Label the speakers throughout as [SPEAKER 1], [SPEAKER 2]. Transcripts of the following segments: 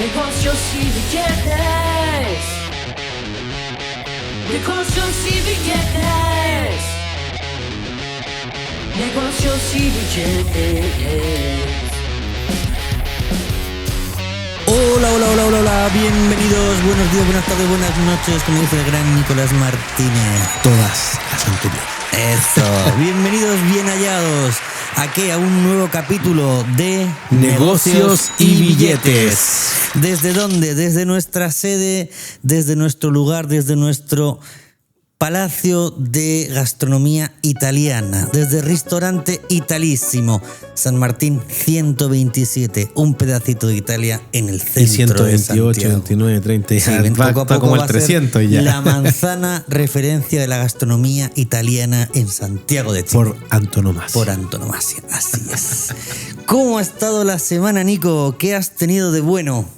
[SPEAKER 1] Negocios y billetes. Negocios y billetes. Negocios y billetes.
[SPEAKER 2] Hola, hola, hola, hola, hola, bienvenidos, buenos días, buenas tardes, buenas noches, como dice el gran Nicolás Martínez.
[SPEAKER 3] Todas las anteriores.
[SPEAKER 2] Eso, bienvenidos, bien hallados. Aquí a un nuevo capítulo de
[SPEAKER 3] Negocios y Billetes.
[SPEAKER 2] ¿Desde dónde? Desde nuestra sede, desde nuestro lugar, desde nuestro Palacio de Gastronomía Italiana, desde Ristorante Italissimo, San Martín 127, un pedacito de Italia en el centro
[SPEAKER 3] y 128,
[SPEAKER 2] de Santiago.
[SPEAKER 3] 29, 30,
[SPEAKER 2] Sí,
[SPEAKER 3] va,
[SPEAKER 2] poco a
[SPEAKER 3] está
[SPEAKER 2] poco
[SPEAKER 3] como
[SPEAKER 2] va
[SPEAKER 3] el
[SPEAKER 2] a ser
[SPEAKER 3] 300 ya.
[SPEAKER 2] la manzana referencia de la gastronomía italiana en Santiago de Chile.
[SPEAKER 3] Por antonomasia.
[SPEAKER 2] Por antonomasia, así es. ¿Cómo ha estado la semana, Nico? ¿Qué has tenido de bueno?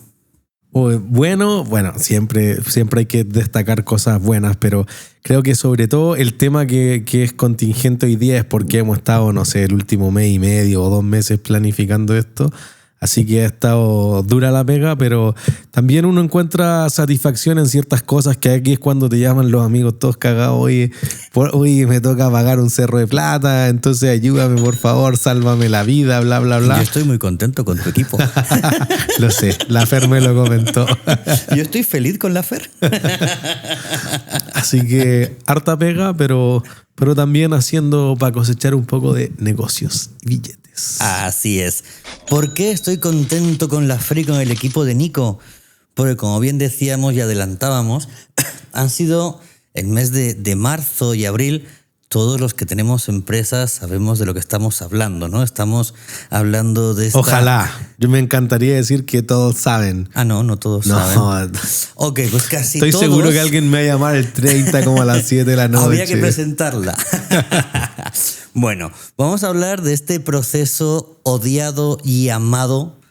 [SPEAKER 3] Bueno, siempre hay que destacar cosas buenas, pero creo que sobre todo el tema que es contingente hoy día es porque hemos estado, no sé, el último mes y medio o 2 meses planificando esto. Así que ha estado dura la pega, pero también uno encuentra satisfacción en ciertas cosas, que aquí es cuando te llaman los amigos todos cagados. Oye, me toca pagar un cerro de plata, entonces ayúdame por favor, sálvame la vida, bla, bla, bla.
[SPEAKER 2] Yo estoy muy contento con tu equipo.
[SPEAKER 3] Lo sé, la Fer me lo comentó.
[SPEAKER 2] Yo estoy feliz con la Fer.
[SPEAKER 3] Así que harta pega, pero también haciendo para cosechar un poco de negocios y billetes.
[SPEAKER 2] Así es. ¿Por qué estoy contento con la Fer y con el equipo de Nico? Porque como bien decíamos y adelantábamos, han sido el mes de marzo y abril. Todos los que tenemos empresas sabemos de lo que estamos hablando, ¿no? Estamos hablando de esta...
[SPEAKER 3] Ojalá. Yo me encantaría decir que todos saben.
[SPEAKER 2] Ah, no todos saben. Ok, pues casi
[SPEAKER 3] Estoy
[SPEAKER 2] todos.
[SPEAKER 3] Estoy seguro que alguien me va a llamar el 30 como a las 7 de la noche.
[SPEAKER 2] Habría que presentarla. Bueno, vamos a hablar de este proceso odiado y amado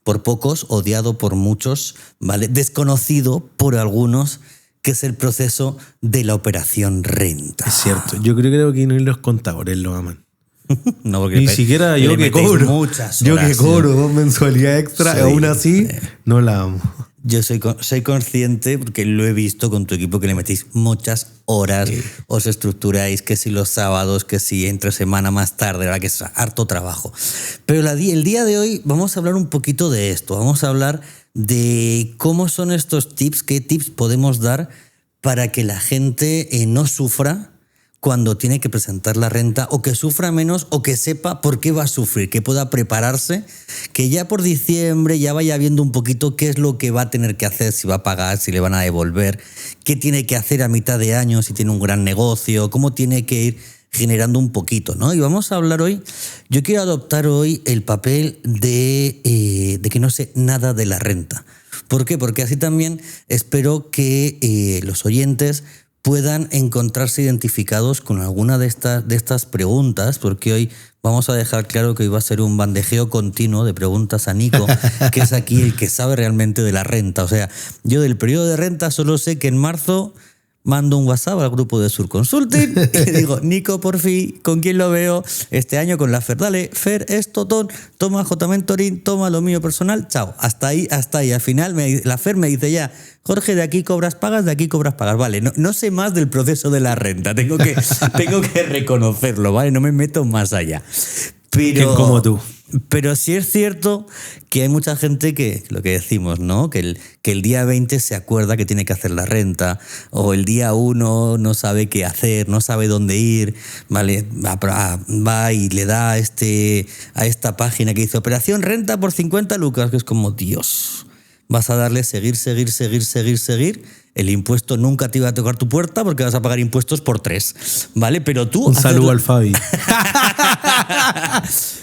[SPEAKER 2] por pocos, odiado por muchos, ¿vale? Desconocido por algunos, que es el proceso de la operación renta.
[SPEAKER 3] Es cierto. Yo creo que ni los contadores lo aman.
[SPEAKER 2] No, porque
[SPEAKER 3] ni siquiera yo que cobro.
[SPEAKER 2] Muchas horas,
[SPEAKER 3] yo que cobro 2 mensualidades extra, aún así no la amo.
[SPEAKER 2] Yo soy consciente, porque lo he visto con tu equipo, que le metéis muchas horas, sí. Os estructuráis, que si los sábados, que si entre semana más tarde, la verdad que es harto trabajo. Pero el día de hoy vamos a hablar un poquito de esto, vamos a hablar de cómo son estos tips, qué tips podemos dar para que la gente no sufra cuando tiene que presentar la renta, o que sufra menos, o que sepa por qué va a sufrir, que pueda prepararse, que ya por diciembre ya vaya viendo un poquito qué es lo que va a tener que hacer, si va a pagar, si le van a devolver, qué tiene que hacer a mitad de año si tiene un gran negocio, cómo tiene que ir generando un poquito, ¿no? Y vamos a hablar hoy, yo quiero adoptar hoy el papel de que no sé nada de la renta. ¿Por qué? Porque así también espero que los oyentes puedan encontrarse identificados con alguna de estas preguntas, porque hoy vamos a dejar claro que hoy va a ser un bandejeo continuo de preguntas a Nico, que es aquí el que sabe realmente de la renta. O sea, yo del periodo de renta solo sé que en marzo mando un WhatsApp al grupo de Sur Consulting y digo, Nico, por fin, ¿con quién lo veo? Este año con la Fer. Dale, Fer, esto, toma J Mentoring, toma lo mío personal, chao. Hasta ahí. Al final la Fer me dice ya, Jorge, de aquí cobras pagas, de aquí cobras pagas. Vale, no sé más del proceso de la renta, tengo que reconocerlo, ¿vale? No me meto más allá. Pero,
[SPEAKER 3] como tú.
[SPEAKER 2] Pero sí es cierto que hay mucha gente que, lo que decimos, ¿no? Que el día 20 se acuerda que tiene que hacer la renta, o el día 1 no sabe qué hacer, no sabe dónde ir, ¿vale? Va y le da a esta página que dice Operación Renta por 50 lucas, que es como, Dios, vas a darle seguir. El impuesto nunca te iba a tocar tu puerta porque vas a pagar impuestos por 3, ¿vale? Pero tú...
[SPEAKER 3] Un saludo al Fabi.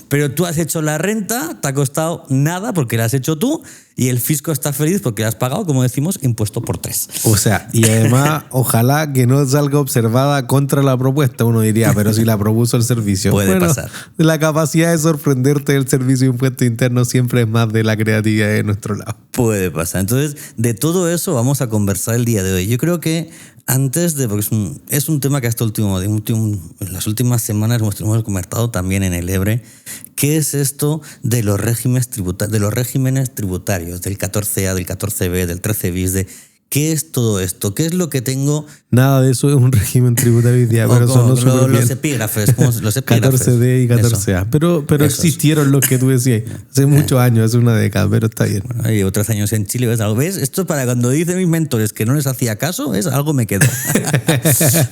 [SPEAKER 2] Pero tú has hecho la renta, te ha costado nada porque la has hecho tú, y el fisco está feliz porque la has pagado, como decimos, impuesto por 3.
[SPEAKER 3] O sea, y además, ojalá que no salga observada contra la propuesta. Uno diría, pero si la propuso el servicio.
[SPEAKER 2] Puede pasar.
[SPEAKER 3] La capacidad de sorprenderte del servicio de impuesto interno siempre es más de la creatividad de nuestro lado.
[SPEAKER 2] Puede pasar. Entonces, de todo eso vamos a conversar el día de hoy. Yo creo que antes de, porque es un tema que hasta en las últimas semanas hemos comentado también en el EBRE, ¿qué es esto de los regímenes tributarios, del 14A, del 14B, del 13 bis, ¿qué es todo esto? ¿Qué es lo que tengo?
[SPEAKER 3] Nada de eso es un régimen tributario hoy día, pero eso no súper bien.
[SPEAKER 2] Los epígrafes, los epígrafes.
[SPEAKER 3] 14D y 14A. Pero existieron los que tú decías hace muchos años, hace una década, pero está bien.
[SPEAKER 2] Bueno, llevo 3 años en Chile, ¿ves? Esto para cuando dicen mis mentores que no les hacía caso, algo me quedó.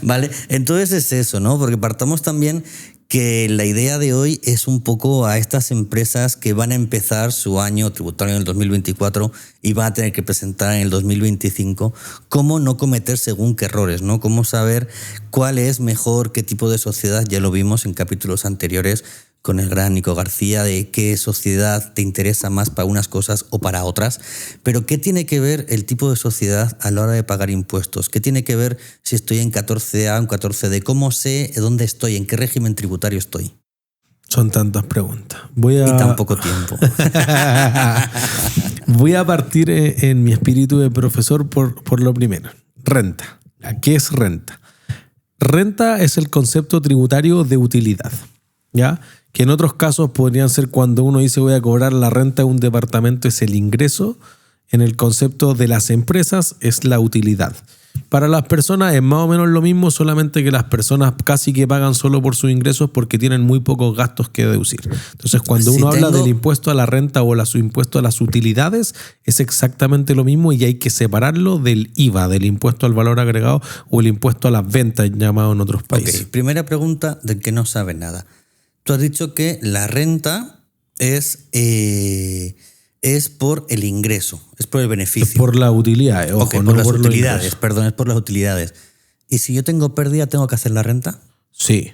[SPEAKER 2] ¿Vale? Entonces es eso, ¿no? Porque partamos también que la idea de hoy es un poco a estas empresas que van a empezar su año tributario en el 2024 y van a tener que presentar en el 2025 cómo no cometer según qué errores, ¿no? Cómo saber cuál es mejor, qué tipo de sociedad. Ya lo vimos en capítulos anteriores con el gran Nico García, de qué sociedad te interesa más para unas cosas o para otras. Pero ¿qué tiene que ver el tipo de sociedad a la hora de pagar impuestos? ¿Qué tiene que ver si estoy en 14A o en 14D? ¿Cómo sé dónde estoy? ¿En qué régimen tributario estoy?
[SPEAKER 3] Son tantas preguntas.
[SPEAKER 2] Y tan poco tiempo.
[SPEAKER 3] Voy a partir en mi espíritu de profesor por lo primero. Renta. ¿Qué es renta? Renta es el concepto tributario de utilidad, ¿ya? Que en otros casos podrían ser cuando uno dice voy a cobrar la renta de un departamento, es el ingreso. En el concepto de las empresas es la utilidad. Para las personas es más o menos lo mismo, solamente que las personas casi que pagan solo por sus ingresos porque tienen muy pocos gastos que deducir. Entonces, cuando uno habla del impuesto a la renta o su impuesto a las utilidades, es exactamente lo mismo y hay que separarlo del IVA, del impuesto al valor agregado o el impuesto a las ventas llamado en otros países.
[SPEAKER 2] Okay. Primera pregunta del que no sabe nada. Tú has dicho que la renta es por el ingreso, es por el beneficio.
[SPEAKER 3] Es por la utilidad, ojo,
[SPEAKER 2] okay,
[SPEAKER 3] no
[SPEAKER 2] por las
[SPEAKER 3] por
[SPEAKER 2] utilidades, perdón, es por las utilidades. ¿Y si yo tengo pérdida, tengo que hacer la renta?
[SPEAKER 3] Sí.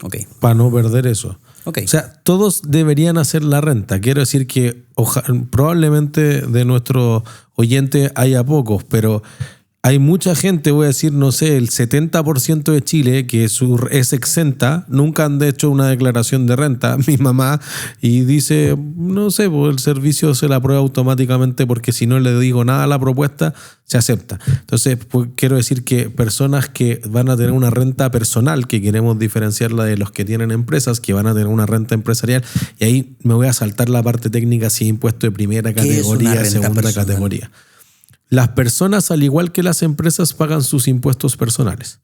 [SPEAKER 2] Ok.
[SPEAKER 3] Para no perder eso.
[SPEAKER 2] Okay.
[SPEAKER 3] O sea, todos deberían hacer la renta. Quiero decir que probablemente de nuestros oyentes haya pocos, pero hay mucha gente, voy a decir, no sé, el 70% de Chile que es exenta, nunca han hecho una declaración de renta. Mi mamá y dice, no sé, pues el servicio se la aprueba automáticamente porque si no le digo nada a la propuesta, se acepta. Entonces, pues, quiero decir que personas que van a tener una renta personal, que queremos diferenciarla de los que tienen empresas, que van a tener una renta empresarial, y ahí me voy a saltar la parte técnica si impuesto de primera categoría, segunda personal? Categoría. Las personas, al igual que las empresas, pagan sus impuestos personales.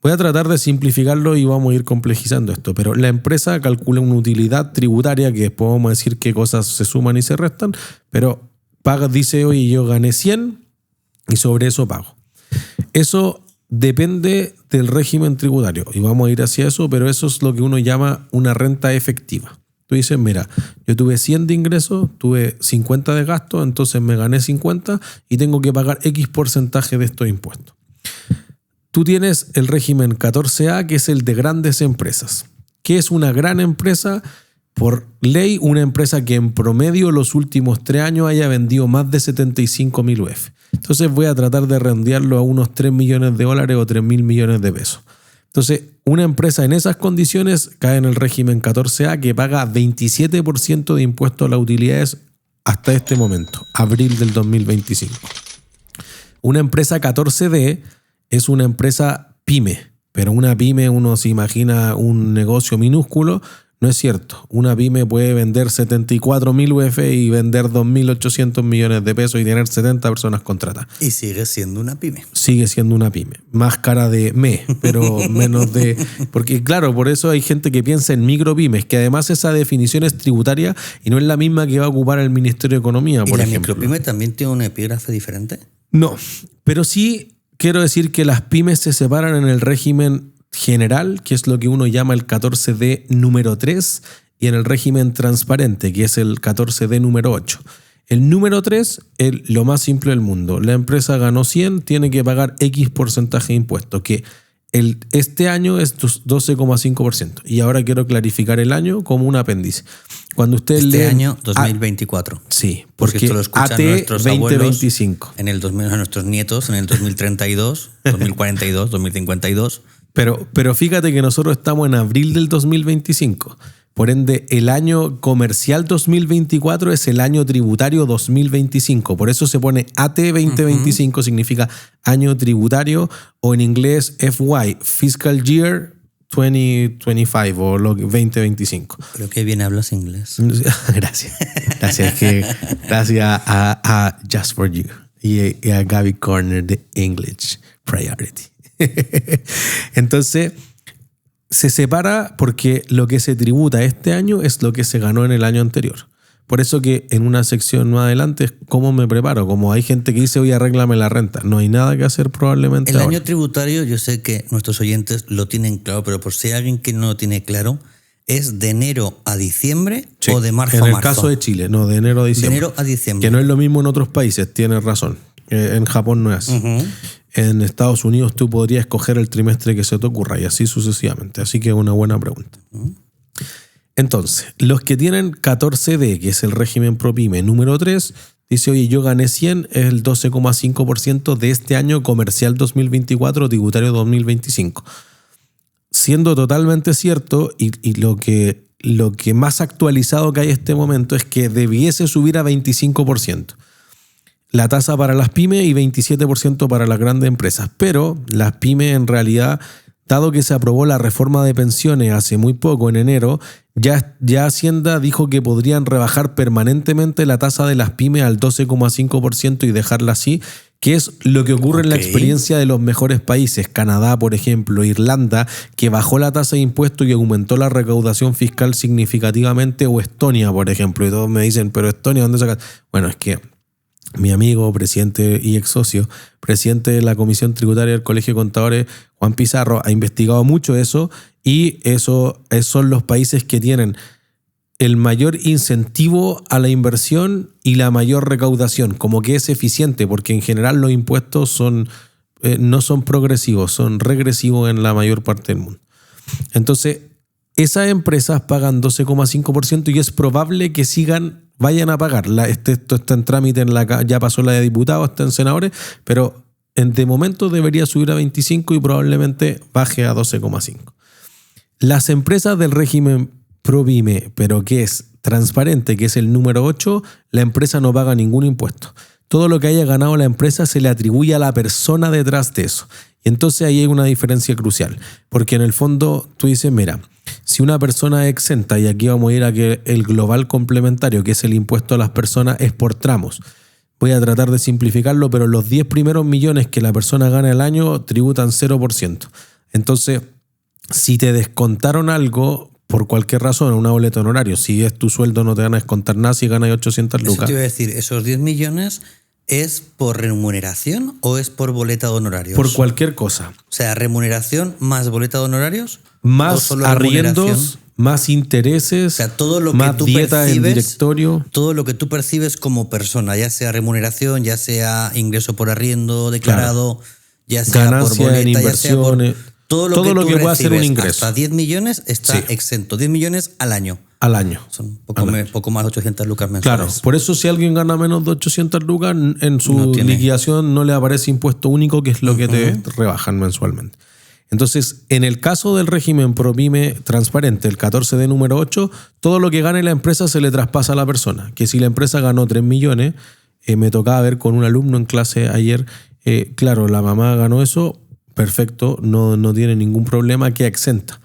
[SPEAKER 3] Voy a tratar de simplificarlo y vamos a ir complejizando esto, pero la empresa calcula una utilidad tributaria que después vamos a decir qué cosas se suman y se restan, pero paga, dice, oye, yo gané 100 y sobre eso pago. Eso depende del régimen tributario y vamos a ir hacia eso, pero eso es lo que uno llama una renta efectiva. Tú dices, mira, yo tuve 100 de ingresos, tuve 50 de gasto, entonces me gané 50 y tengo que pagar X porcentaje de estos impuestos. Tú tienes el régimen 14A, que es el de grandes empresas. ¿Qué es una gran empresa? Por ley, una empresa que en promedio los últimos 3 años haya vendido más de 75.000 UF. Entonces voy a tratar de redondearlo a unos $3 millones o 3.000 millones de pesos. Entonces, una empresa en esas condiciones cae en el régimen 14A, que paga 27% de impuesto a las utilidades hasta este momento, abril del 2025. Una empresa 14D es una empresa pyme, pero una pyme uno se imagina un negocio minúsculo. No es cierto. Una pyme puede vender 74.000 UF y vender 2.800 millones de pesos y tener 70 personas contratadas.
[SPEAKER 2] Y sigue siendo una pyme.
[SPEAKER 3] Sigue siendo una pyme. Más cara de pero menos de... Porque claro, por eso hay gente que piensa en micropymes, que además esa definición es tributaria y no es la misma que va a ocupar el Ministerio de Economía, por ejemplo.
[SPEAKER 2] ¿Y la micropyme también tiene un epígrafe diferente?
[SPEAKER 3] No, pero sí quiero decir que las pymes se separan en el régimen general, que es lo que uno llama el 14D número 3, y en el régimen transparente, que es el 14D número 8. El número 3 es lo más simple del mundo. La empresa ganó 100, tiene que pagar X porcentaje de impuesto, que este año es 12,5%. Y ahora quiero clarificar el año como un apéndice. Cuando ustedes leen
[SPEAKER 2] año 2024.
[SPEAKER 3] Sí,
[SPEAKER 2] porque esto lo escuchan
[SPEAKER 3] AT
[SPEAKER 2] nuestros
[SPEAKER 3] 2025.
[SPEAKER 2] Abuelos, en el 2000, a nuestros nietos en el 2032, 2042, 2052.
[SPEAKER 3] Pero fíjate que nosotros estamos en abril del 2025. Por ende, el año comercial 2024 es el año tributario 2025. Por eso se pone AT 2025, significa año tributario, o en inglés FY, Fiscal Year 2025 o 2025.
[SPEAKER 2] Creo que bien hablas inglés.
[SPEAKER 3] Gracias. Gracias a Just For You y a Gaby Corner de English Priority. Entonces, se separa porque lo que se tributa este año es lo que se ganó en el año anterior. Por eso que en una sección más adelante es cómo me preparo. Como hay gente que dice, oye, arréglame la renta. No hay nada que hacer probablemente
[SPEAKER 2] El
[SPEAKER 3] ahora.
[SPEAKER 2] año tributario, yo sé que nuestros oyentes lo tienen claro, pero por si hay alguien que no lo tiene claro, ¿es de enero a diciembre
[SPEAKER 3] Sí,
[SPEAKER 2] o de marzo a
[SPEAKER 3] en
[SPEAKER 2] marzo?
[SPEAKER 3] el caso de Chile, no, de enero a
[SPEAKER 2] De
[SPEAKER 3] diciembre.
[SPEAKER 2] enero a diciembre.
[SPEAKER 3] Que no es lo mismo en otros países, tienes razón. En Japón no es así. En Estados Unidos tú podrías escoger el trimestre que se te ocurra y así sucesivamente. Así que es una buena pregunta. Entonces, los que tienen 14D, que es el régimen ProPyme número 3, dice, oye, yo gané 100, es el 12,5% de este año comercial 2024, tributario 2025. Siendo totalmente cierto, y lo que más actualizado que hay en este momento es que debiese subir a 25%. La tasa para las pymes y 27% para las grandes empresas. Pero las pymes en realidad, dado que se aprobó la reforma de pensiones hace muy poco, en enero, ya Hacienda dijo que podrían rebajar permanentemente la tasa de las pymes al 12,5% y dejarla así, que es lo que ocurre en la experiencia de los mejores países. Canadá, por ejemplo, Irlanda, que bajó la tasa de impuestos y aumentó la recaudación fiscal significativamente, o Estonia, por ejemplo. Y todos me dicen, pero Estonia, ¿dónde sacas? Bueno, es que mi amigo, presidente y ex socio, presidente de la Comisión Tributaria del Colegio de Contadores, Juan Pizarro, ha investigado mucho eso, y esos son los países que tienen el mayor incentivo a la inversión y la mayor recaudación, como que es eficiente, porque en general los impuestos no son progresivos, son regresivos en la mayor parte del mundo. Entonces, esas empresas pagan 12,5% y es probable que vayan a pagar. Esto está en trámite, ya pasó la de diputados, está en senadores, pero de momento debería subir a 25 y probablemente baje a 12,5. Las empresas del régimen ProPyme, pero que es transparente, que es el número 8, la empresa no paga ningún impuesto. Todo lo que haya ganado la empresa se le atribuye a la persona detrás de eso. Y entonces ahí hay una diferencia crucial, porque en el fondo tú dices, mira, si una persona es exenta, y aquí vamos a ir a que el global complementario, que es el impuesto a las personas, es por tramos. Voy a tratar de simplificarlo, pero los 10 primeros millones que la persona gana al año tributan 0%. Entonces, si te descontaron algo por cualquier razón, una boleta de honorario, si es tu sueldo no te van a descontar nada si ganas 800 lucas.
[SPEAKER 2] Eso te iba a decir, ¿esos 10 millones es por remuneración o es por boleta de honorarios?
[SPEAKER 3] Por cualquier cosa.
[SPEAKER 2] O sea, ¿remuneración más boleta de honorarios?
[SPEAKER 3] Más arriendos, más intereses,
[SPEAKER 2] o sea, todo lo
[SPEAKER 3] más
[SPEAKER 2] que tú
[SPEAKER 3] dieta en directorio.
[SPEAKER 2] Todo lo que tú percibes como persona, ya sea remuneración, ya sea ingreso por arriendo declarado, claro, ya sea
[SPEAKER 3] ganancia
[SPEAKER 2] por boleta,
[SPEAKER 3] en inversiones,
[SPEAKER 2] ya sea por todo lo que pueda ser un ingreso. Hasta 10 millones está exento. 10 millones al año.
[SPEAKER 3] Al año.
[SPEAKER 2] Son poco más de 800 lucas mensuales.
[SPEAKER 3] Claro, por eso si alguien gana menos de 800 lucas, en su liquidación no le aparece impuesto único, que es lo que te rebajan mensualmente. Entonces, en el caso del régimen ProPyme transparente, el 14D número 8, todo lo que gane la empresa se le traspasa a la persona. Que si la empresa ganó 3 millones, me tocaba ver con un alumno en clase ayer, claro, la mamá ganó eso, perfecto, no tiene ningún problema, queda exenta.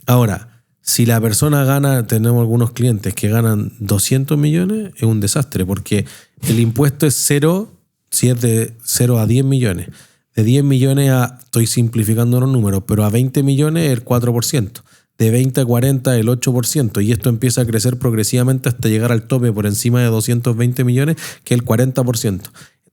[SPEAKER 3] Ahora, si la persona gana, tenemos algunos clientes que ganan 200 millones, es un desastre, porque el impuesto es cero si es de 0 a 10 millones. De 10 millones estoy simplificando los números, pero a 20 millones el 4%. De 20 a 40 el 8%. Y esto empieza a crecer progresivamente hasta llegar al tope por encima de 220 millones, que es el 40%.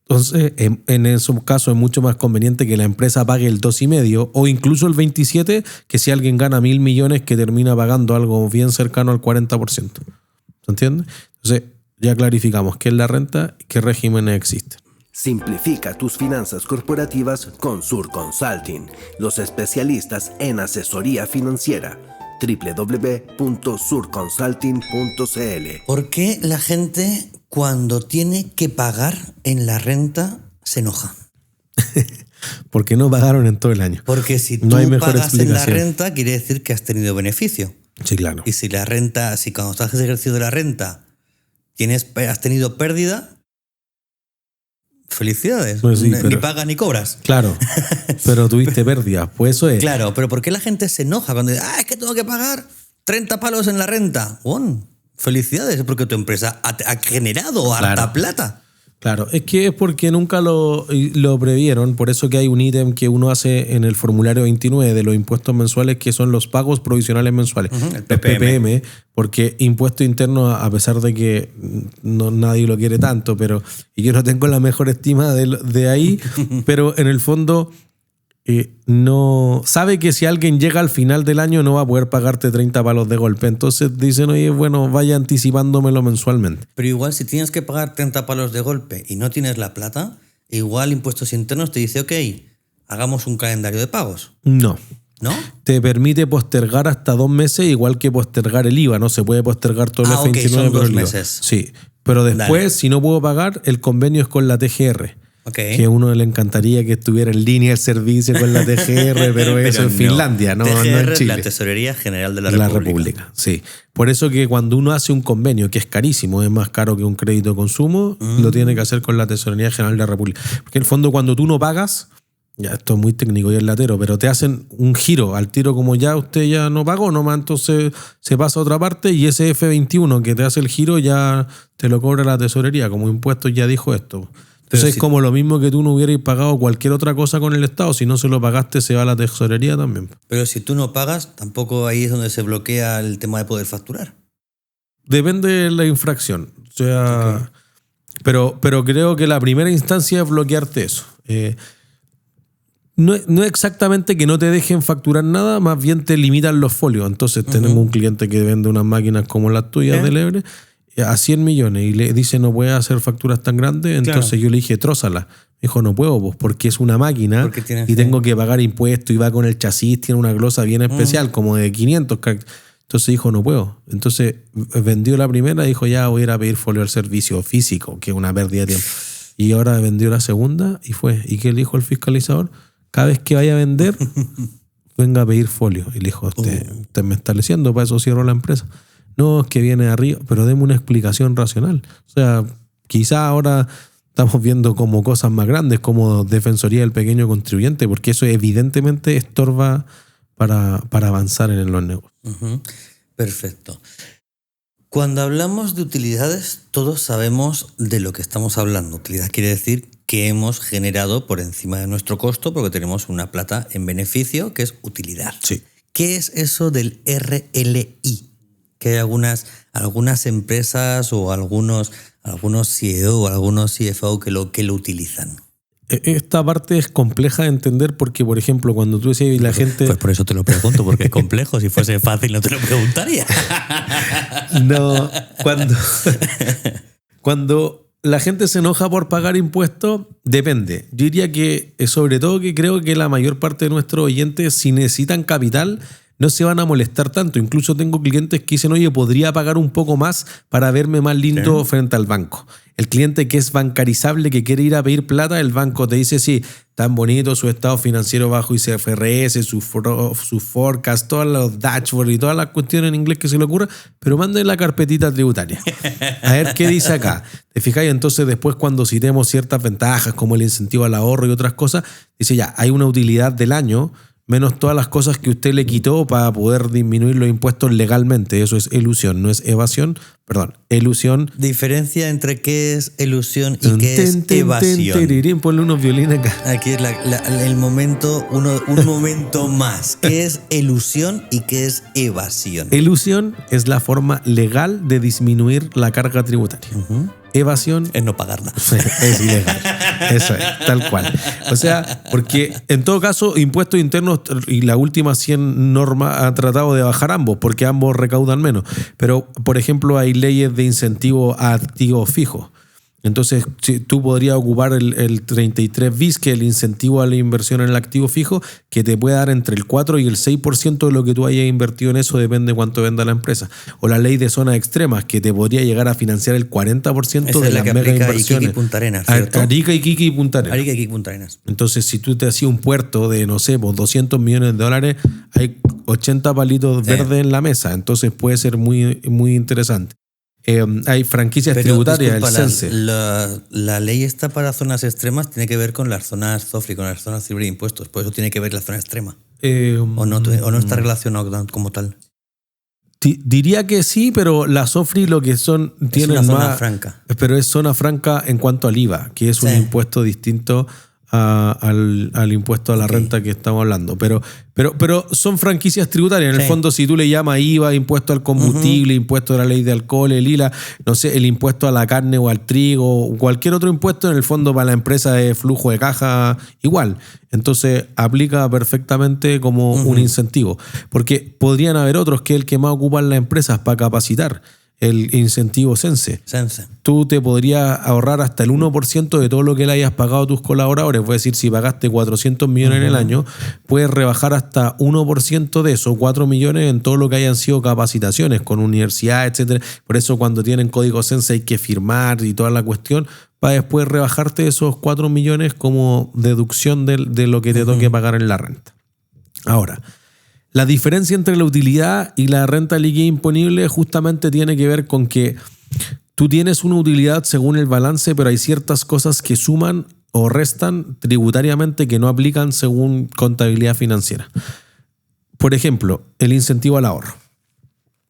[SPEAKER 3] Entonces, en esos casos es mucho más conveniente que la empresa pague el 2,5% o incluso el 27%, que si alguien gana 1.000 millones que termina pagando algo bien cercano al 40%. ¿Se entiende? Entonces, ya clarificamos qué es la renta y qué regímenes existen.
[SPEAKER 4] Simplifica tus finanzas corporativas con Sur Consulting, los especialistas en asesoría financiera. www.surconsulting.cl.
[SPEAKER 2] ¿Por qué la gente cuando tiene que pagar en la renta se enoja?
[SPEAKER 3] Porque no pagaron en todo el año.
[SPEAKER 2] Porque si tú
[SPEAKER 3] no hay mejor
[SPEAKER 2] pagas en la
[SPEAKER 3] explicación.
[SPEAKER 2] renta, quiere decir que has tenido beneficio.
[SPEAKER 3] Sí, claro.
[SPEAKER 2] Y si la renta, si cuando estás ejercicio de la renta has tenido pérdida, felicidades.
[SPEAKER 3] Pues sí,
[SPEAKER 2] ni
[SPEAKER 3] pero-
[SPEAKER 2] pagas ni cobras.
[SPEAKER 3] Claro, pero tuviste pérdida. Pues eso es.
[SPEAKER 2] Claro, pero ¿por qué la gente se enoja cuando dice, es que tengo que pagar 30 palos en la renta? Bueno, felicidades, porque tu empresa ha generado harta
[SPEAKER 3] Claro.
[SPEAKER 2] plata.
[SPEAKER 3] Claro, es que es porque nunca lo previeron, por eso que hay un ítem que uno hace en el formulario 29 de los impuestos mensuales que son los pagos provisionales mensuales,
[SPEAKER 2] el
[SPEAKER 3] los
[SPEAKER 2] PPM.
[SPEAKER 3] PPM, porque impuesto interno, a pesar de que nadie lo quiere tanto, pero y yo no tengo la mejor estima de ahí, pero en el fondo no sabe que si alguien llega al final del año no va a poder pagarte 30 palos de golpe, entonces dicen, oye, bueno, vaya anticipándomelo mensualmente.
[SPEAKER 2] Pero igual si tienes que pagar 30 palos de golpe y no tienes la plata, igual Impuestos Internos te dice, ok, hagamos un calendario de pagos,
[SPEAKER 3] No.
[SPEAKER 2] ¿no?
[SPEAKER 3] Te permite postergar hasta 2 meses, igual que postergar el IVA. No se puede postergar todo el
[SPEAKER 2] Ah, ok,
[SPEAKER 3] F29
[SPEAKER 2] son
[SPEAKER 3] por
[SPEAKER 2] 2
[SPEAKER 3] el IVA.
[SPEAKER 2] meses.
[SPEAKER 3] Sí, pero después,
[SPEAKER 2] Dale.
[SPEAKER 3] si no puedo pagar, el convenio es con la TGR.
[SPEAKER 2] Ok.
[SPEAKER 3] Que a uno le encantaría que estuviera en línea el servicio con la TGR, pero eso en Finlandia, no
[SPEAKER 2] TGR
[SPEAKER 3] en
[SPEAKER 2] es
[SPEAKER 3] Chile.
[SPEAKER 2] la Tesorería General de la
[SPEAKER 3] La
[SPEAKER 2] República.
[SPEAKER 3] República, sí. Por eso que cuando uno hace un convenio, que es carísimo, es más caro que un crédito de consumo, lo tiene que hacer con la Tesorería General de la República. Porque en el fondo cuando tú no pagas, ya esto es muy técnico y es latero, pero te hacen un giro al tiro como ya usted ya no pagó nomás, entonces se pasa a otra parte y ese F21 que te hace el giro ya te lo cobra la Tesorería, como impuestos ya dijo esto. Entonces
[SPEAKER 2] Pero
[SPEAKER 3] es
[SPEAKER 2] si-
[SPEAKER 3] como lo mismo que tú no hubieras pagado cualquier otra cosa con el Estado, si no se lo pagaste se va a la Tesorería también.
[SPEAKER 2] Pero si tú no pagas, tampoco ahí es donde se bloquea el tema de poder facturar.
[SPEAKER 3] Depende de la infracción. O sea, pero creo que la primera instancia es bloquearte eso. No es exactamente que no te dejen facturar nada, más bien te limitan los folios. Entonces tenemos un cliente que vende unas máquinas como las tuyas de Lebre a 100 millones y le dice no puede hacer facturas tan grandes. Entonces
[SPEAKER 2] Claro.
[SPEAKER 3] yo le dije trózala. Me dijo no puedo pues, porque es una máquina
[SPEAKER 2] Porque tienes
[SPEAKER 3] y
[SPEAKER 2] que-
[SPEAKER 3] tengo que pagar impuestos y va con el chasis, tiene una glosa bien especial como de 500. Entonces dijo no puedo. Entonces vendió la primera y dijo ya voy a ir a pedir folio al servicio físico, que es una pérdida de tiempo. Y ahora vendió la segunda y fue. ¿Y qué le dijo el fiscalizador? Cada vez que vaya a vender, venga a pedir folio. Y le dijo, usted me está leyendo, para eso cierro la empresa. No, es que viene arriba, pero deme una explicación racional. O sea, quizá ahora estamos viendo como cosas más grandes, como Defensoría del Pequeño Contribuyente, porque eso evidentemente estorba para avanzar en los negocios.
[SPEAKER 2] Ujú. Perfecto. Cuando hablamos de utilidades, todos sabemos de lo que estamos hablando. Utilidad quiere decir que hemos generado por encima de nuestro costo porque tenemos una plata en beneficio, que es utilidad.
[SPEAKER 3] Sí.
[SPEAKER 2] ¿Qué es eso del RLI? Que hay algunas empresas o algunos CEO o algunos CFO que lo utilizan.
[SPEAKER 3] Esta parte es compleja de entender porque, por ejemplo, cuando tú decías y la gente...
[SPEAKER 2] Pues por eso te lo pregunto, porque es complejo. Si fuese fácil no te lo preguntaría.
[SPEAKER 3] No, cuando la gente se enoja por pagar impuestos, depende. Yo diría que, sobre todo que creo que la mayor parte de nuestros oyentes, si necesitan capital, no se van a molestar tanto. Incluso tengo clientes que dicen, oye, podría pagar un poco más para verme más lindo frente al banco. El cliente que es bancarizable, que quiere ir a pedir plata, el banco te dice, sí, tan bonito su estado financiero bajo ICFRS, su forecast, todos los dashboards y todas las cuestiones en inglés que se le ocurra, pero manden la carpetita tributaria. A ver qué dice acá. ¿Te fijáis? Entonces después cuando citemos ciertas ventajas como el incentivo al ahorro y otras cosas, dice ya, hay una utilidad del año menos todas las cosas que usted le quitó para poder disminuir los impuestos legalmente. Eso es elusión, no es evasión. Perdón, elusión.
[SPEAKER 2] Diferencia entre qué es elusión y qué es evasión.
[SPEAKER 3] Ponle unos violines acá.
[SPEAKER 2] Aquí es el momento, un momento más. ¿Qué es elusión y qué es evasión?
[SPEAKER 3] Elusión es la forma legal de disminuir la carga tributaria. Evasión
[SPEAKER 2] Es no pagarla.
[SPEAKER 3] es ilegal. Eso es, tal cual. O sea, porque en todo caso, impuestos internos y la última 100 normas han tratado de bajar ambos, porque ambos recaudan menos. Pero, por ejemplo, hay leyes de incentivo a activos fijos. Entonces, si tú podrías ocupar el 33 bis, que es el incentivo a la inversión en el activo fijo, que te puede dar entre el 4 y el 6% de lo que tú hayas invertido en eso, depende de cuánto venda la empresa. O la ley de zonas extremas, que te podría llegar a financiar el 40%
[SPEAKER 2] Esa
[SPEAKER 3] de
[SPEAKER 2] es la
[SPEAKER 3] las
[SPEAKER 2] que
[SPEAKER 3] mega
[SPEAKER 2] aplica
[SPEAKER 3] inversiones.
[SPEAKER 2] Iquique y Punta Arenas, ¿cierto?
[SPEAKER 3] Arica, Iquique y Punta Arenas.
[SPEAKER 2] Arica y Punta Arenas.
[SPEAKER 3] Entonces, si tú te hacías un puerto de, no sé, pues $200 millones, hay 80 palitos verdes en la mesa. Entonces puede ser muy, muy interesante. Hay franquicias tributarias,
[SPEAKER 2] disculpa,
[SPEAKER 3] el CENSE.
[SPEAKER 2] la ley esta para zonas extremas tiene que ver con las zonas ZOFRI, con las zonas libres de impuestos. Por eso tiene que ver la zona extrema. ¿O no está relacionado como tal?
[SPEAKER 3] Diría que sí, pero la SOFRI lo que son tienen
[SPEAKER 2] una zona
[SPEAKER 3] más
[SPEAKER 2] franca.
[SPEAKER 3] Pero es zona franca en cuanto al IVA, que es un impuesto distinto al impuesto a la renta que estamos hablando. Pero son franquicias tributarias. En el fondo, si tú le llamas IVA, impuesto al combustible, impuesto a la ley de alcohol, el ILA, no sé, el impuesto a la carne o al trigo, o cualquier otro impuesto, en el fondo para la empresa de flujo de caja igual. Entonces aplica perfectamente como un incentivo. Porque podrían haber otros que es el que más ocupan las empresas para capacitar. El incentivo CENSE. Tú te podrías ahorrar hasta el 1% de todo lo que le hayas pagado a tus colaboradores. Es decir, si pagaste 400 millones en el año, puedes rebajar hasta 1% de eso, 4 millones en todo lo que hayan sido capacitaciones con universidades, etcétera. Por eso cuando tienen código CENSE hay que firmar y toda la cuestión para después rebajarte esos 4 millones como deducción de lo que te toque pagar en la renta. Ahora, la diferencia entre la utilidad y la renta líquida imponible justamente tiene que ver con que tú tienes una utilidad según el balance, pero hay ciertas cosas que suman o restan tributariamente que no aplican según contabilidad financiera. Por ejemplo, el incentivo al ahorro.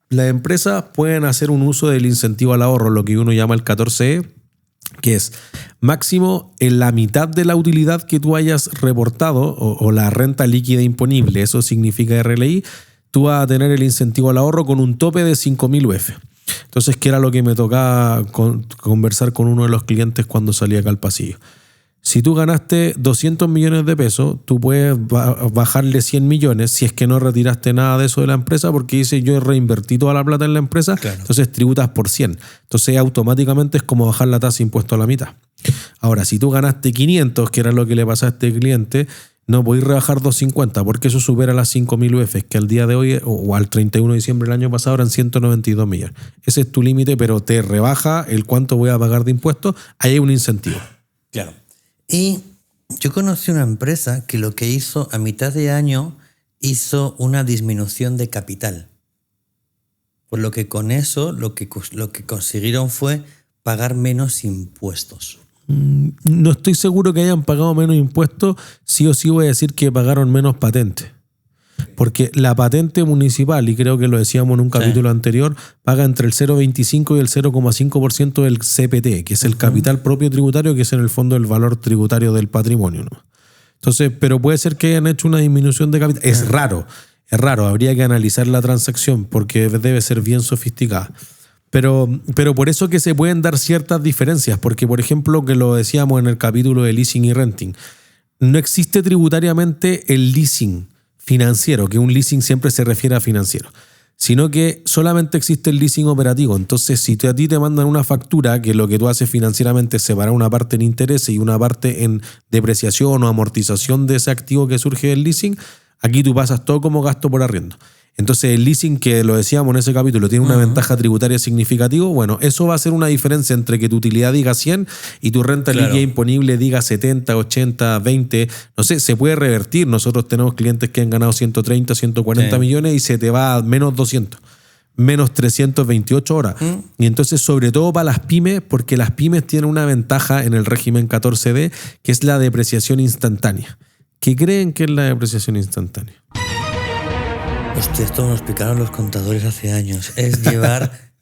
[SPEAKER 3] Las empresas pueden hacer un uso del incentivo al ahorro, lo que uno llama el 14E, que es máximo en la mitad de la utilidad que tú hayas reportado o la renta líquida imponible, eso significa RLI, tú vas a tener el incentivo al ahorro con un tope de 5.000 UF. Entonces, que era lo que me tocaba conversar con uno de los clientes cuando salía acá al pasillo. Si tú ganaste 200 millones de pesos, tú puedes bajarle 100 millones si es que no retiraste nada de eso de la empresa, porque dice yo reinvertí toda la plata en la empresa, entonces tributas por 100. Entonces automáticamente es como bajar la tasa de impuesto a la mitad. Ahora, si tú ganaste 500, que era lo que le pasó a este cliente, no podéis rebajar 250 porque eso supera las 5.000 UF, que al día de hoy o al 31 de diciembre del año pasado eran 192 millones. Ese es tu límite, pero te rebaja el cuánto voy a pagar de impuestos. Ahí hay un incentivo.
[SPEAKER 2] Claro. Y yo conocí una empresa que lo que hizo a mitad de año hizo una disminución de capital. Por lo que con eso lo que consiguieron fue pagar menos impuestos.
[SPEAKER 3] No estoy seguro que hayan pagado menos impuestos. Sí o sí voy a decir que pagaron menos patentes. Porque la patente municipal, y creo que lo decíamos en un capítulo anterior, paga entre el 0,25 y el 0,5% del CPT, que es el capital propio tributario, que es en el fondo el valor tributario del patrimonio, ¿no? Entonces, pero puede ser que hayan hecho una disminución de capital. Es raro, habría que analizar la transacción porque debe ser bien sofisticada. Pero por eso que se pueden dar ciertas diferencias, porque por ejemplo, que lo decíamos en el capítulo de leasing y renting, no existe tributariamente el leasing financiero, que un leasing siempre se refiere a financiero, sino que solamente existe el leasing operativo. Entonces, si a ti te mandan una factura, que lo que tú haces financieramente es separar una parte en intereses y una parte en depreciación o amortización de ese activo que surge del leasing, aquí tú pasas todo como gasto por arriendo. Entonces, el leasing, que lo decíamos en ese capítulo, tiene una ventaja tributaria significativa. Bueno, eso va a ser una diferencia entre que tu utilidad diga 100 y tu renta líquida imponible diga 70, 80, 20. No sé, se puede revertir. Nosotros tenemos clientes que han ganado 130, 140 millones y se te va a menos 200, menos 328 horas. Y entonces, sobre todo para las pymes, porque las pymes tienen una ventaja en el régimen 14D, que es la depreciación instantánea. ¿Qué creen que es la depreciación instantánea?
[SPEAKER 2] Hostia, esto me lo explicaron los contadores hace años. Es llevar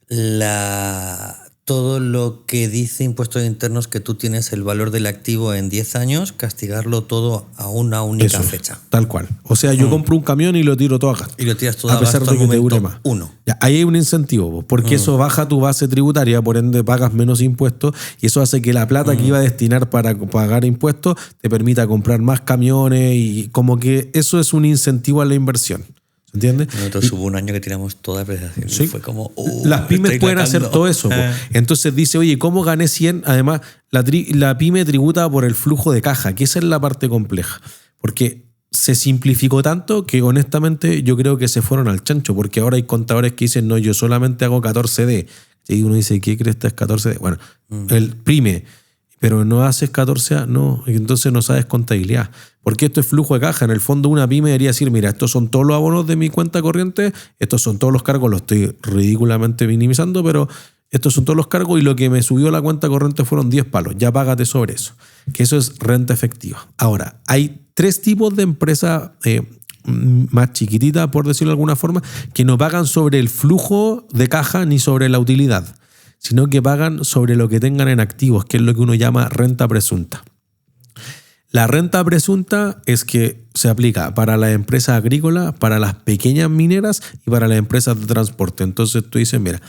[SPEAKER 2] todo lo que dice impuestos internos que tú tienes el valor del activo en 10 años, castigarlo todo a una única fecha.
[SPEAKER 3] Tal cual. O sea, yo compro un camión y lo tiro todo a gasto.
[SPEAKER 2] Y lo tiras todo
[SPEAKER 3] a pesar de que te dure más. Ya, ahí hay un incentivo, porque eso baja tu base tributaria, por ende pagas menos impuestos y eso hace que la plata que iba a destinar para pagar impuestos te permita comprar más camiones y como que eso es un incentivo a la inversión. ¿Entiendes?
[SPEAKER 2] Nosotros hubo un año que tiramos toda prestación.
[SPEAKER 3] Sí.
[SPEAKER 2] Fue como.
[SPEAKER 3] Las pymes
[SPEAKER 2] estoy
[SPEAKER 3] pueden
[SPEAKER 2] sacando.
[SPEAKER 3] hacer todo eso. Po. Entonces dice, oye, ¿cómo gané 100? Además, la pyme tributa por el flujo de caja, que esa es la parte compleja. Porque se simplificó tanto que honestamente yo creo que se fueron al chancho, porque ahora hay contadores que dicen, no, yo solamente hago 14D. Y uno dice, ¿qué crees que es 14D? Bueno, el pyme, pero no haces 14A, no, entonces no sabes contabilidad. Porque esto es flujo de caja. En el fondo una pyme debería decir, mira, estos son todos los abonos de mi cuenta corriente, estos son todos los cargos, lo estoy ridículamente minimizando, pero estos son todos los cargos y lo que me subió la cuenta corriente fueron 10 palos. Ya págate sobre eso. Que eso es renta efectiva. Ahora, hay 3 tipos de empresas más chiquititas, por decirlo de alguna forma, que no pagan sobre el flujo de caja ni sobre la utilidad, sino que pagan sobre lo que tengan en activos, que es lo que uno llama renta presunta. La renta presunta es que se aplica para las empresas agrícolas, para las pequeñas mineras y para las empresas de transporte. Entonces tú dices, mira,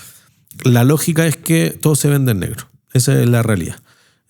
[SPEAKER 3] la lógica es que todo se vende en negro. Esa es la realidad.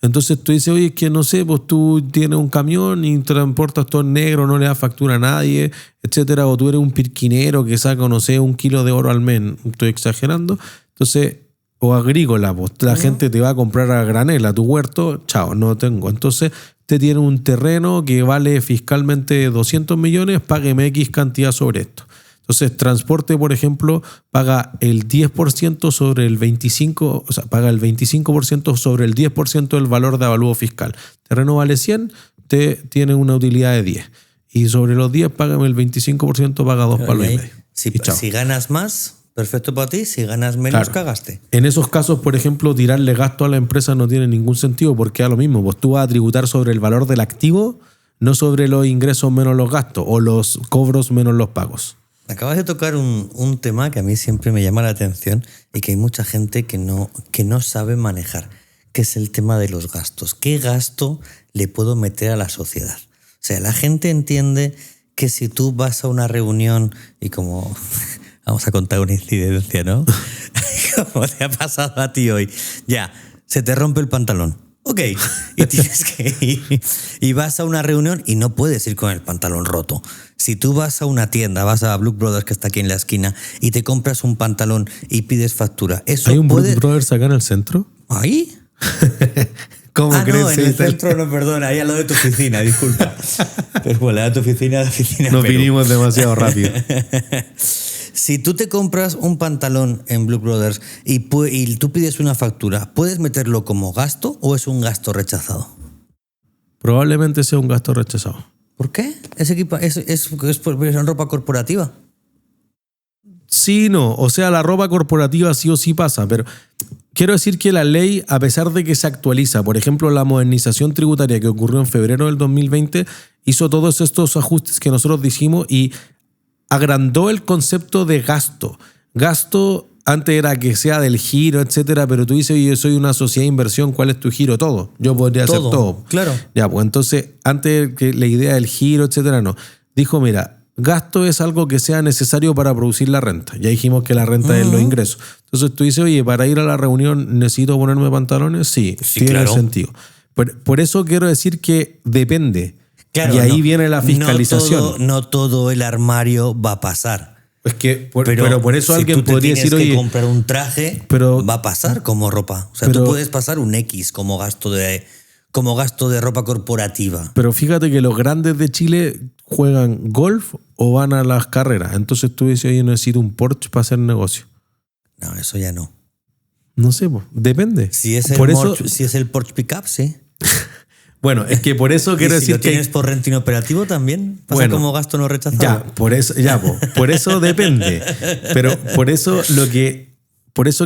[SPEAKER 3] Entonces tú dices, oye, es que no sé, pues tú tienes un camión y transportas todo en negro, no le das factura a nadie, etcétera. O tú eres un pirquinero que saca, no sé, 1 kilo de oro al mes. Estoy exagerando. Entonces, o agrícola, pues la gente te va a comprar a granel a tu huerto. Chao, no tengo. Entonces, usted tiene un terreno que vale fiscalmente 200 millones, págueme X cantidad sobre esto. Entonces, transporte, por ejemplo, paga el 10% sobre el 25%, o sea, paga el 25% sobre el 10% del valor de avalúo fiscal. Terreno vale 100, usted tiene una utilidad de 10. Y sobre los 10, págame el 25%, paga 2 palos y medio.
[SPEAKER 2] Si ganas más, perfecto para ti. Si ganas menos,
[SPEAKER 3] Claro.
[SPEAKER 2] cagaste.
[SPEAKER 3] En esos casos, por ejemplo, tirarle gasto a la empresa no tiene ningún sentido porque da lo mismo. Pues tú vas a tributar sobre el valor del activo, no sobre los ingresos menos los gastos o los cobros menos los pagos.
[SPEAKER 2] Acabas de tocar un tema que a mí siempre me llama la atención y que hay mucha gente que no sabe manejar, que es el tema de los gastos. ¿Qué gasto le puedo meter a la sociedad? O sea, la gente entiende que si tú vas a una reunión y como... Vamos a contar una incidencia, ¿no? Como te ha pasado a ti hoy. Ya, se te rompe el pantalón. Ok, y tienes que ir y vas a una reunión y no puedes ir con el pantalón roto. Si tú vas a una tienda, vas a Blue Brothers que está aquí en la esquina y te compras un pantalón y pides factura, eso
[SPEAKER 3] ¿Hay un
[SPEAKER 2] puede...
[SPEAKER 3] Brothers acá en el centro?
[SPEAKER 2] ¿Ahí?
[SPEAKER 3] ¿Cómo
[SPEAKER 2] No, en el
[SPEAKER 3] crees?
[SPEAKER 2] centro no, perdona, ahí al lado de tu oficina, disculpa. Pero bueno, a tu oficina, la oficina.
[SPEAKER 3] Nos
[SPEAKER 2] Perú.
[SPEAKER 3] vinimos demasiado rápido.
[SPEAKER 2] Si tú te compras un pantalón en Blue Brothers y tú pides una factura, ¿puedes meterlo como gasto o es un gasto rechazado?
[SPEAKER 3] Probablemente sea un gasto rechazado.
[SPEAKER 2] ¿Por qué? Es ropa corporativa.
[SPEAKER 3] Sí, no. O sea, la ropa corporativa sí o sí pasa, pero quiero decir que la ley, a pesar de que se actualiza, por ejemplo, la modernización tributaria que ocurrió en febrero del 2020, hizo todos estos ajustes que nosotros dijimos y agrandó el concepto de gasto. Gasto antes era que sea del giro, etcétera, pero tú dices, yo soy una sociedad de inversión, ¿cuál es tu giro? Todo. Yo podría hacer todo.
[SPEAKER 2] Claro.
[SPEAKER 3] Ya, pues entonces, antes que la idea del giro, etcétera, no. Dijo, mira, gasto es algo que sea necesario para producir la renta. Ya dijimos que la renta es los ingresos. Entonces tú dices, oye, para ir a la reunión necesito ponerme pantalones. Sí, tiene
[SPEAKER 2] claro.
[SPEAKER 3] sentido. Por eso quiero decir que depende.
[SPEAKER 2] Claro,
[SPEAKER 3] y ahí viene la fiscalización.
[SPEAKER 2] No todo el armario va a pasar.
[SPEAKER 3] Es que, pero por eso
[SPEAKER 2] si
[SPEAKER 3] alguien
[SPEAKER 2] tú te
[SPEAKER 3] podría
[SPEAKER 2] tienes
[SPEAKER 3] decir,
[SPEAKER 2] que
[SPEAKER 3] oye,
[SPEAKER 2] comprar un traje,
[SPEAKER 3] pero-
[SPEAKER 2] va a pasar como ropa. O sea,
[SPEAKER 3] pero-
[SPEAKER 2] tú puedes pasar un X como gasto de ropa corporativa.
[SPEAKER 3] pero fíjate que los grandes de Chile juegan golf o van a las carreras. Entonces tú dices, oye, necesito un Porsche para hacer negocio.
[SPEAKER 2] No, eso ya no.
[SPEAKER 3] No sé, pues, depende.
[SPEAKER 2] Si es el Porsche Pickup, sí.
[SPEAKER 3] Bueno, es que por eso quiero
[SPEAKER 2] ¿Y si
[SPEAKER 3] decir
[SPEAKER 2] lo
[SPEAKER 3] que...
[SPEAKER 2] tienes por renta inoperativo también? ¿Pasa
[SPEAKER 3] Bueno,
[SPEAKER 2] como gasto no rechazado?
[SPEAKER 3] Ya, por eso depende. Pero por eso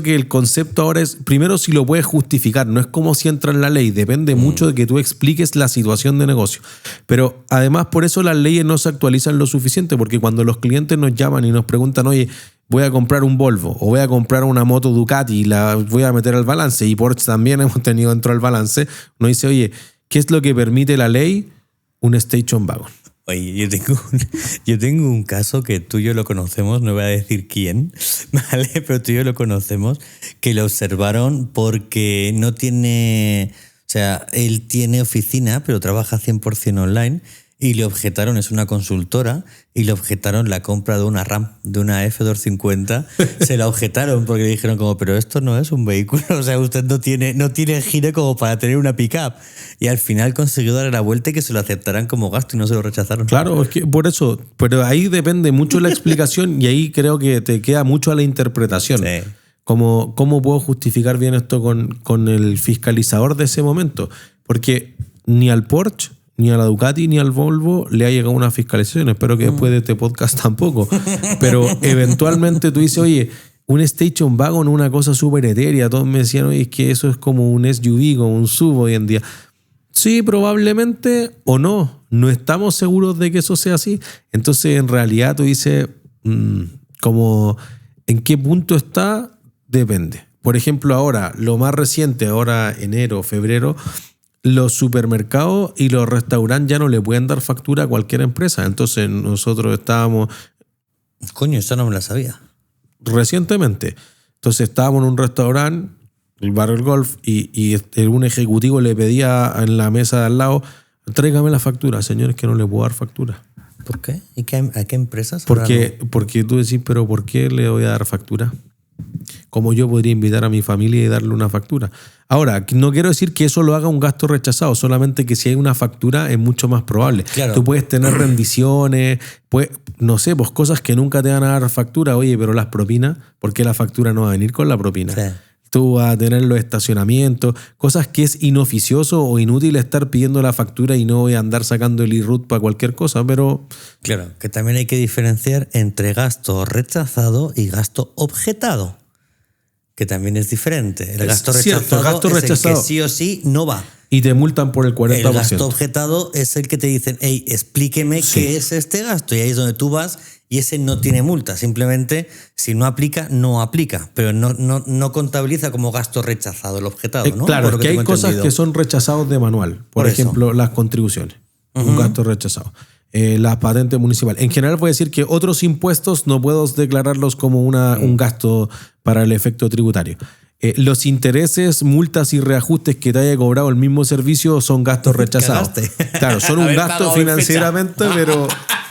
[SPEAKER 3] que el concepto ahora es, primero, si lo puedes justificar, no es como si entra en la ley, depende mucho de que tú expliques la situación de negocio. Pero además por eso las leyes no se actualizan lo suficiente, porque cuando los clientes nos llaman y nos preguntan, oye, voy a comprar un Volvo o voy a comprar una moto Ducati y la voy a meter al balance, y Porsche también hemos tenido dentro del balance, uno dice, oye, ¿qué es lo que permite la ley? Un station wagon.
[SPEAKER 2] Oye, yo tengo un caso que tú y yo lo conocemos, no voy a decir quién, ¿vale? Pero tú y yo lo conocemos, que lo observaron porque no tiene... O sea, él tiene oficina, pero trabaja 100% online y le objetaron, es una consultora, y le objetaron la compra de una RAM, de una F250. Se la objetaron porque le dijeron como, pero esto no es un vehículo, o sea, usted no tiene giro como para tener una pick-up. Y al final consiguió darle la vuelta y que se lo aceptaran como gasto y no se lo rechazaron.
[SPEAKER 3] Claro, es que por eso, pero ahí depende mucho la explicación y ahí creo que te queda mucho a la interpretación.
[SPEAKER 2] Sí.
[SPEAKER 3] ¿Cómo puedo justificar bien esto con el fiscalizador de ese momento? Porque ni al Porsche, ni a la Ducati, ni al Volvo le ha llegado una fiscalización. Espero que después de este podcast tampoco. Pero eventualmente tú dices, oye, un station wagon, una cosa súper etérea. Todos me decían, oye, es que eso es como un SUV, como un SUV hoy en día. Sí, probablemente o no. No estamos seguros de que eso sea así. Entonces, en realidad tú dices, como en qué punto está, depende. Por ejemplo, ahora, lo más reciente, ahora enero, febrero, los supermercados y los restaurantes ya no le pueden dar factura a cualquier empresa. Entonces nosotros estábamos...
[SPEAKER 2] Coño, esa no me la sabía.
[SPEAKER 3] Recientemente. Entonces estábamos en un restaurante, el Bar El Golf, y un ejecutivo le pedía en la mesa de al lado, tráigame la factura. Señores, que no le puedo dar factura.
[SPEAKER 2] ¿Por qué? ¿Y a qué empresas?
[SPEAKER 3] Porque tú decís, pero ¿por qué le voy a dar factura? Como yo podría invitar a mi familia y darle una factura. Ahora, no quiero decir que eso lo haga un gasto rechazado, solamente que si hay una factura es mucho más probable.
[SPEAKER 2] Claro.
[SPEAKER 3] Tú puedes tener rendiciones, no sé, pues cosas que nunca te van a dar factura. Oye, pero las propinas, ¿por qué la factura no va a venir con la propina?
[SPEAKER 2] Sí.
[SPEAKER 3] Tú vas a tener los estacionamientos, cosas que es inoficioso o inútil estar pidiendo la factura y no voy a andar sacando el IRUT para cualquier cosa, pero...
[SPEAKER 2] Claro, que también hay que diferenciar entre gasto rechazado y gasto objetado, que también es diferente. El gasto rechazado es el que sí o sí no va.
[SPEAKER 3] Y te multan por el 40%.
[SPEAKER 2] El gasto objetado es el que te dicen, hey, explíqueme qué es este gasto. Y ahí es donde tú vas y ese no tiene multa. Simplemente, si no aplica, no aplica. Pero no contabiliza como gasto rechazado el objetado, ¿no?
[SPEAKER 3] Claro, que hay cosas que son rechazados de manual. Por ejemplo, las contribuciones. Un gasto rechazado. Las patentes municipales. En general voy a decir que otros impuestos no puedo declararlos como un gasto para el efecto tributario. Los intereses, multas y reajustes que te haya cobrado el mismo servicio son gastos rechazados. Claro, son un gasto financieramente,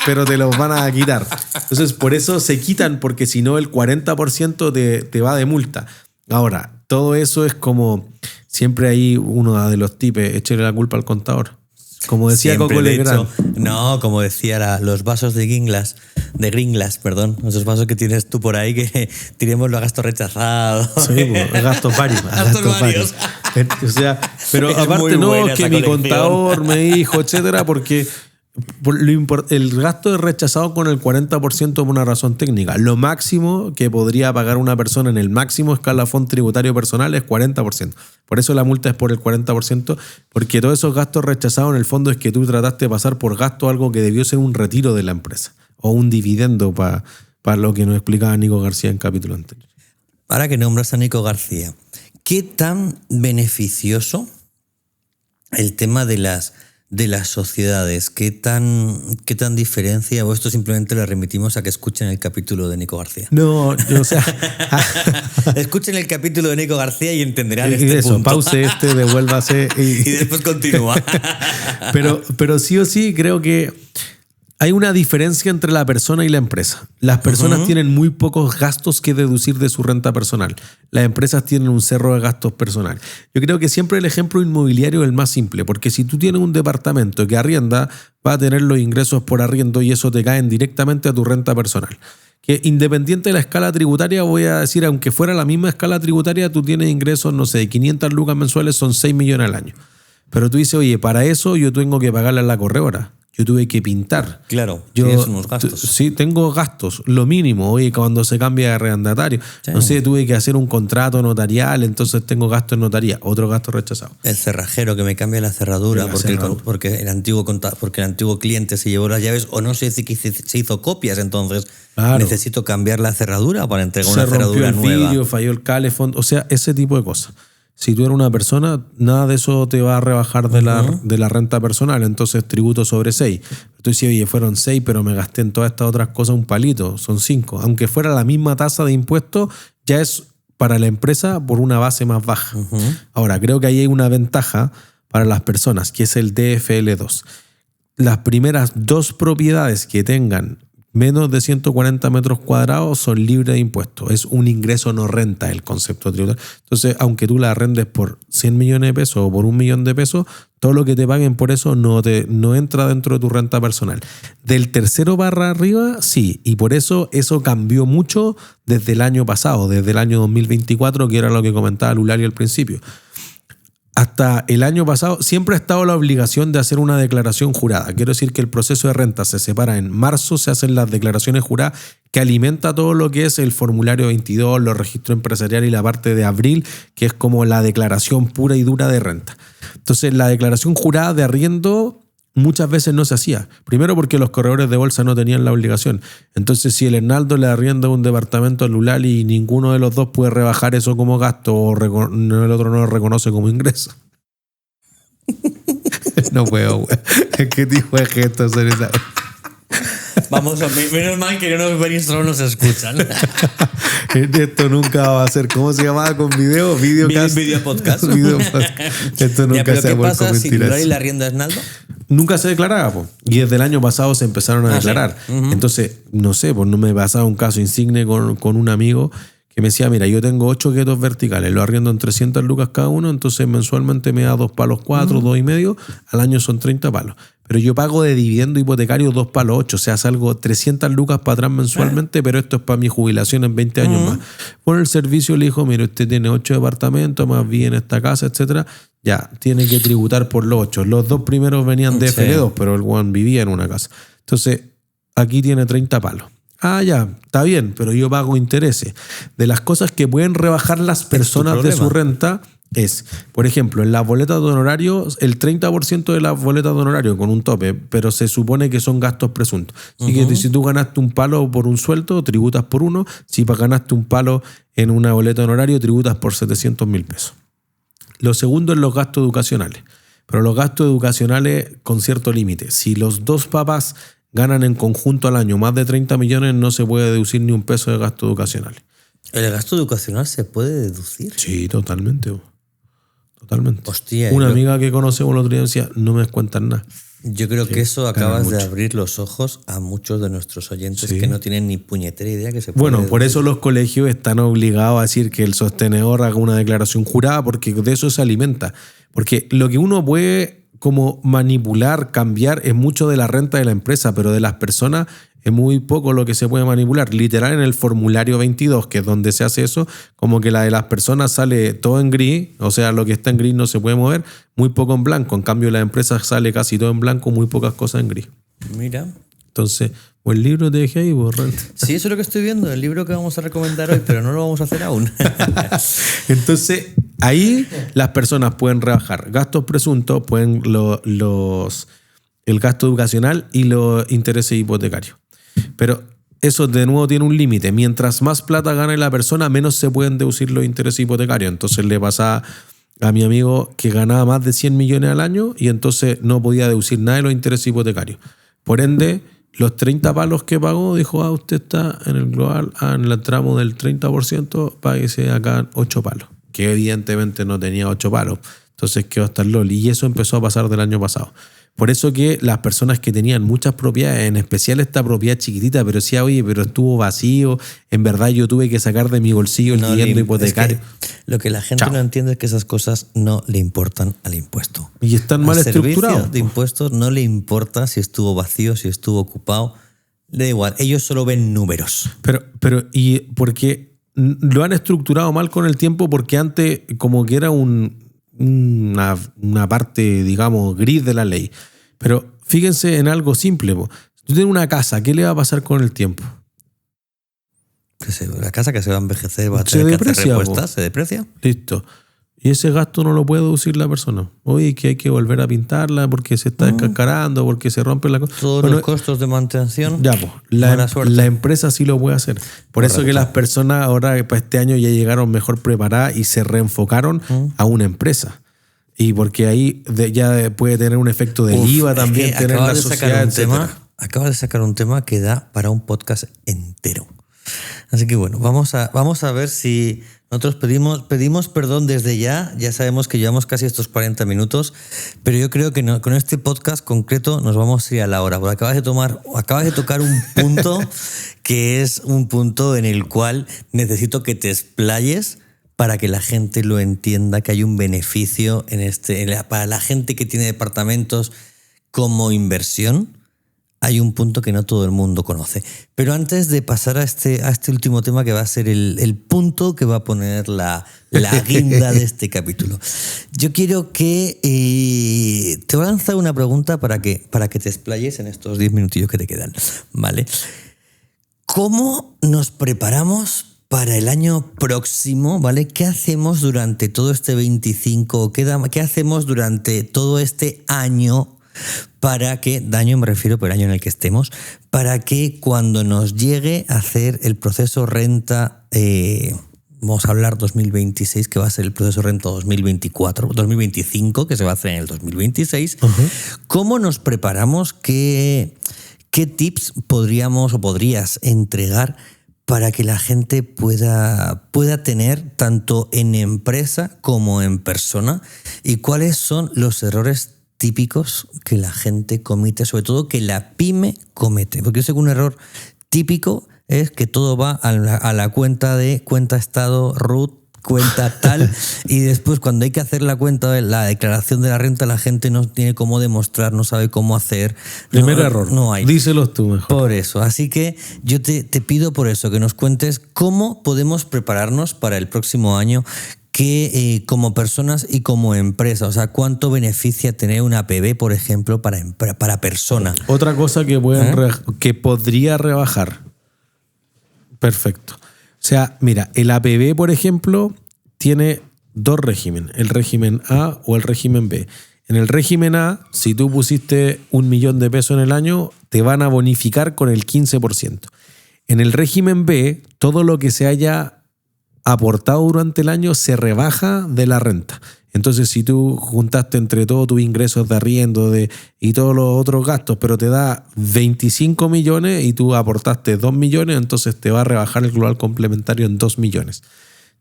[SPEAKER 3] pero te los van a quitar. Entonces, por eso se quitan, porque si no, el 40% te va de multa. Ahora, todo eso es como... Siempre hay uno de los tipos, échale la culpa al contador. Como decía Coco Legrand.
[SPEAKER 2] No, como decía los vasos de Gringlas, esos vasos que tienes tú por ahí que tiremos los gastos rechazados.
[SPEAKER 3] Sí, gastos varios. Gastos varios. O sea, pero aparte no, que mi contador me dijo, etcétera, porque el gasto es rechazado con el 40% por una razón técnica. Lo máximo que podría pagar una persona en el máximo escalafón tributario personal es 40%. Por eso la multa es por el 40%, porque todos esos gastos rechazados en el fondo es que tú trataste de pasar por gasto algo que debió ser un retiro de la empresa o un dividendo para lo que nos explicaba Nico García en capítulo anterior.
[SPEAKER 2] Ahora que nombras a Nico García, ¿qué tan beneficioso el tema de las sociedades? ¿Qué tan diferencia? ¿O esto simplemente le remitimos a que escuchen el capítulo de Nico García?
[SPEAKER 3] No, o sea...
[SPEAKER 2] Escuchen el capítulo de Nico García y entenderán
[SPEAKER 3] punto. Pause devuélvase
[SPEAKER 2] y después continúa.
[SPEAKER 3] pero sí o sí creo que hay una diferencia entre la persona y la empresa. Las personas tienen muy pocos gastos que deducir de su renta personal. Las empresas tienen un cerro de gastos personales. Yo creo que siempre el ejemplo inmobiliario es el más simple, porque si tú tienes un departamento que arrienda, va a tener los ingresos por arriendo y eso te caen directamente a tu renta personal. Que independiente de la escala tributaria, voy a decir, aunque fuera la misma escala tributaria, tú tienes ingresos, no sé, de 500 lucas mensuales, son 6 millones al año. Pero tú dices, oye, para eso yo tengo que pagarle a la corredora. Yo tuve que pintar.
[SPEAKER 2] Claro, tienes unos gastos.
[SPEAKER 3] Sí, tengo gastos, lo mínimo. Oye, cuando se cambia de arrendatario. Sí. No sé, tuve que hacer un contrato notarial, entonces tengo gastos en notaría. Otro gasto rechazado.
[SPEAKER 2] El cerrajero que me cambia la cerradura porque el antiguo cliente se llevó las llaves o no sé si se hizo copias, entonces necesito cambiar la cerradura para entregar una cerradura nueva. Se rompió el vidrio,
[SPEAKER 3] falló el calefón, o sea, ese tipo de cosas. Si tú eres una persona, nada de eso te va a rebajar de la renta personal, entonces tributo sobre 6. Tú dices, oye, fueron 6, pero me gasté en todas estas otras cosas un palito, son 5. Aunque fuera la misma tasa de impuesto, ya es para la empresa por una base más baja. Ahora, creo que ahí hay una ventaja para las personas, que es el DFL2. las primeras 2 propiedades que tengan menos de 140 metros cuadrados son libres de impuestos. Es un ingreso no renta el concepto tributario. Entonces, aunque tú la arrendes por 100 millones de pesos o por 1 millón de pesos, todo lo que te paguen por eso no entra dentro de tu renta personal. Del tercero barra arriba, sí. Y por eso cambió mucho desde el año pasado, desde el año 2024, que era lo que comentaba Lulari al principio. Hasta el año pasado siempre ha estado la obligación de hacer una declaración jurada. Quiero decir que el proceso de renta se separa en marzo, se hacen las declaraciones juradas que alimenta todo lo que es el formulario 22, los registros empresariales y la parte de abril, que es como la declaración pura y dura de renta. Entonces, la declaración jurada de arriendo muchas veces no se hacía. Primero porque los corredores de bolsa no tenían la obligación. Entonces, si el Hernaldo le arrienda un departamento a Lulali y ninguno de los dos puede rebajar eso como gasto o el otro no lo reconoce como ingreso. No puedo, güey. ¿Qué tipo de gestos son esas?
[SPEAKER 2] Vamos, menos mal que no venís solo nos escuchan.
[SPEAKER 3] Esto nunca va a ser, ¿cómo se llamaba con video? Videocast.
[SPEAKER 2] Video podcast.
[SPEAKER 3] Video podcast. Esto nunca se va a poder
[SPEAKER 2] ¿Qué pasa si
[SPEAKER 3] mentir.
[SPEAKER 2] Lulari le arrienda a Hernaldo?
[SPEAKER 3] Nunca se declaraba, po. Y desde el año pasado se empezaron a declarar.
[SPEAKER 2] Sí. Uh-huh.
[SPEAKER 3] Entonces, no sé, pues no me pasaba un caso insigne con un amigo que me decía, mira, yo tengo 8 guetos verticales, lo arriendo en 300 lucas cada uno, entonces mensualmente me da 2 palos 4, 2,5, al año son 30 palos. Pero yo pago de dividendo hipotecario 2 palos 8, o sea, salgo 300 lucas para atrás mensualmente, pero esto es para mi jubilación en 20 años más. Por el servicio le dijo, mire, usted tiene 8 departamentos, más bien esta casa, etcétera, ya, tiene que tributar por los 8. Los 2 primeros venían de FL2, pero el Juan vivía en una casa. Entonces, aquí tiene 30 palos. Ah, ya, está bien, pero yo pago intereses. De las cosas que pueden rebajar las personas de su renta es, por ejemplo, en las boletas de honorario, el 30% de las boletas de honorario con un tope, pero se supone que son gastos presuntos. Así que si tú ganaste un palo por un sueldo, tributas por 1. Si ganaste un palo en una boleta de honorario, tributas por 700.000 pesos. Lo segundo es los gastos educacionales. Pero los gastos educacionales con cierto límite. Si los 2 papás ganan en conjunto al año más de 30 millones, no se puede deducir ni un peso de gasto educacional.
[SPEAKER 2] ¿El gasto educacional se puede deducir?
[SPEAKER 3] Sí, totalmente. Totalmente.
[SPEAKER 2] Hostia.
[SPEAKER 3] Una amiga que conocemos el otro día decía, no me descuentan nada.
[SPEAKER 2] Yo creo que eso acabas de abrir los ojos a muchos de nuestros oyentes que no tienen ni puñetera idea que se puede deducir.
[SPEAKER 3] Por eso los colegios están obligados a decir que el sostenedor haga una declaración jurada, porque de eso se alimenta. Porque lo que uno puede como manipular, cambiar, es mucho de la renta de la empresa, pero de las personas es muy poco lo que se puede manipular. Literal, en el formulario 22, que es donde se hace eso, como que la de las personas sale todo en gris, o sea, lo que está en gris no se puede mover, muy poco en blanco. En cambio, la empresa sale casi todo en blanco, muy pocas cosas en gris.
[SPEAKER 2] Mira.
[SPEAKER 3] Entonces, pues el libro te dejé ahí, borrar.
[SPEAKER 2] Sí, eso es lo que estoy viendo, el libro que vamos a recomendar hoy, pero no lo vamos a hacer aún.
[SPEAKER 3] Entonces, ahí las personas pueden rebajar gastos presuntos, pueden el gasto educacional y los intereses hipotecarios. Pero eso de nuevo tiene un límite. Mientras más plata gane la persona, menos se pueden deducir los intereses hipotecarios. Entonces le pasaba a mi amigo que ganaba más de 100 millones al año y entonces no podía deducir nada de los intereses hipotecarios. Por ende, los 30 palos que pagó, dijo, usted está en el global, en el tramo del 30%, páguese acá 8 palos. Que evidentemente no tenía 8 palos. Entonces quedó hasta el LOL. Y eso empezó a pasar del año pasado. Por eso que las personas que tenían muchas propiedades, en especial esta propiedad chiquitita, pero decía, oye, pero estuvo vacío, en verdad yo tuve que sacar de mi bolsillo el dividendo hipotecario.
[SPEAKER 2] Es que lo que la gente no entiende es que esas cosas no le importan al impuesto.
[SPEAKER 3] Y están mal estructurados.
[SPEAKER 2] Al servicio de impuestos no le importa si estuvo vacío, si estuvo ocupado. Le da igual, ellos solo ven números.
[SPEAKER 3] Pero y porque lo han estructurado mal con el tiempo, porque antes como que era una parte, digamos, gris de la ley. Pero fíjense en algo simple. Si tú tienes una casa, ¿qué le va a pasar con el tiempo?
[SPEAKER 2] La casa que se va a envejecer va a tener que hacer repuestas, se deprecia.
[SPEAKER 3] Listo. Y ese gasto no lo puede deducir la persona. Oye, que hay que volver a pintarla porque se está descascarando, porque se rompe la cosa.
[SPEAKER 2] Todos los costos de mantención.
[SPEAKER 3] Ya, pues, la empresa sí lo puede hacer. Por eso que las personas ahora para este año ya llegaron mejor preparadas y se reenfocaron a una empresa. Y porque ahí ya puede tener un efecto del IVA también, tener la sociedad, etcétera.
[SPEAKER 2] Acabas de sacar un tema que da para un podcast entero. Así que bueno, vamos a ver si Nosotros pedimos perdón desde ya sabemos que llevamos casi estos 40 minutos, pero yo creo que con este podcast concreto nos vamos a ir a la hora, porque acabas de tocar un punto que es un punto en el cual necesito que te explayes para que la gente lo entienda, que hay un beneficio para la gente que tiene departamentos como inversión. Hay un punto que no todo el mundo conoce. Pero antes de pasar a este último tema, que va a ser el punto que va a poner la guinda de este capítulo, yo quiero que te voy a lanzar una pregunta para que te explayes en estos 10 minutillos que te quedan, ¿vale? ¿Cómo nos preparamos para el año próximo, ¿vale? ¿Qué hacemos durante todo este 25? ¿Qué hacemos durante todo este año? Para que, daño me refiero por el año en el que estemos, para que cuando nos llegue a hacer el proceso renta, vamos a hablar 2026, que va a ser el proceso renta 2025, que se va a hacer en el 2026, ¿cómo nos preparamos? ¿Qué tips podrías entregar para que la gente pueda tener tanto en empresa como en persona? ¿Y cuáles son los errores típicos que la gente comete, sobre todo que la pyme comete? Porque yo sé que un error típico es que todo va a la cuenta estado, RUT, cuenta tal, y después cuando hay que hacer la cuenta de la declaración de la renta, la gente no tiene cómo demostrar, no sabe cómo hacer.
[SPEAKER 3] Primer error.
[SPEAKER 2] No hay.
[SPEAKER 3] Díselos tú mejor.
[SPEAKER 2] Por eso. Así que yo te pido por eso que nos cuentes cómo podemos prepararnos para el próximo año, que como personas y como empresa, o sea, cuánto beneficia tener una APB, por ejemplo, para persona.
[SPEAKER 3] Otra cosa que podría rebajar. Perfecto. O sea, mira, el APB, por ejemplo, tiene dos regímenes, el régimen A o el régimen B. En el régimen A, si tú pusiste 1 millón de pesos en el año, te van a bonificar con el 15%. En el régimen B, todo lo que se haya aportado durante el año se rebaja de la renta. Entonces, si tú juntaste entre todos tus ingresos de arriendo y todos los otros gastos, pero te da 25 millones y tú aportaste 2 millones, entonces te va a rebajar el global complementario en 2 millones.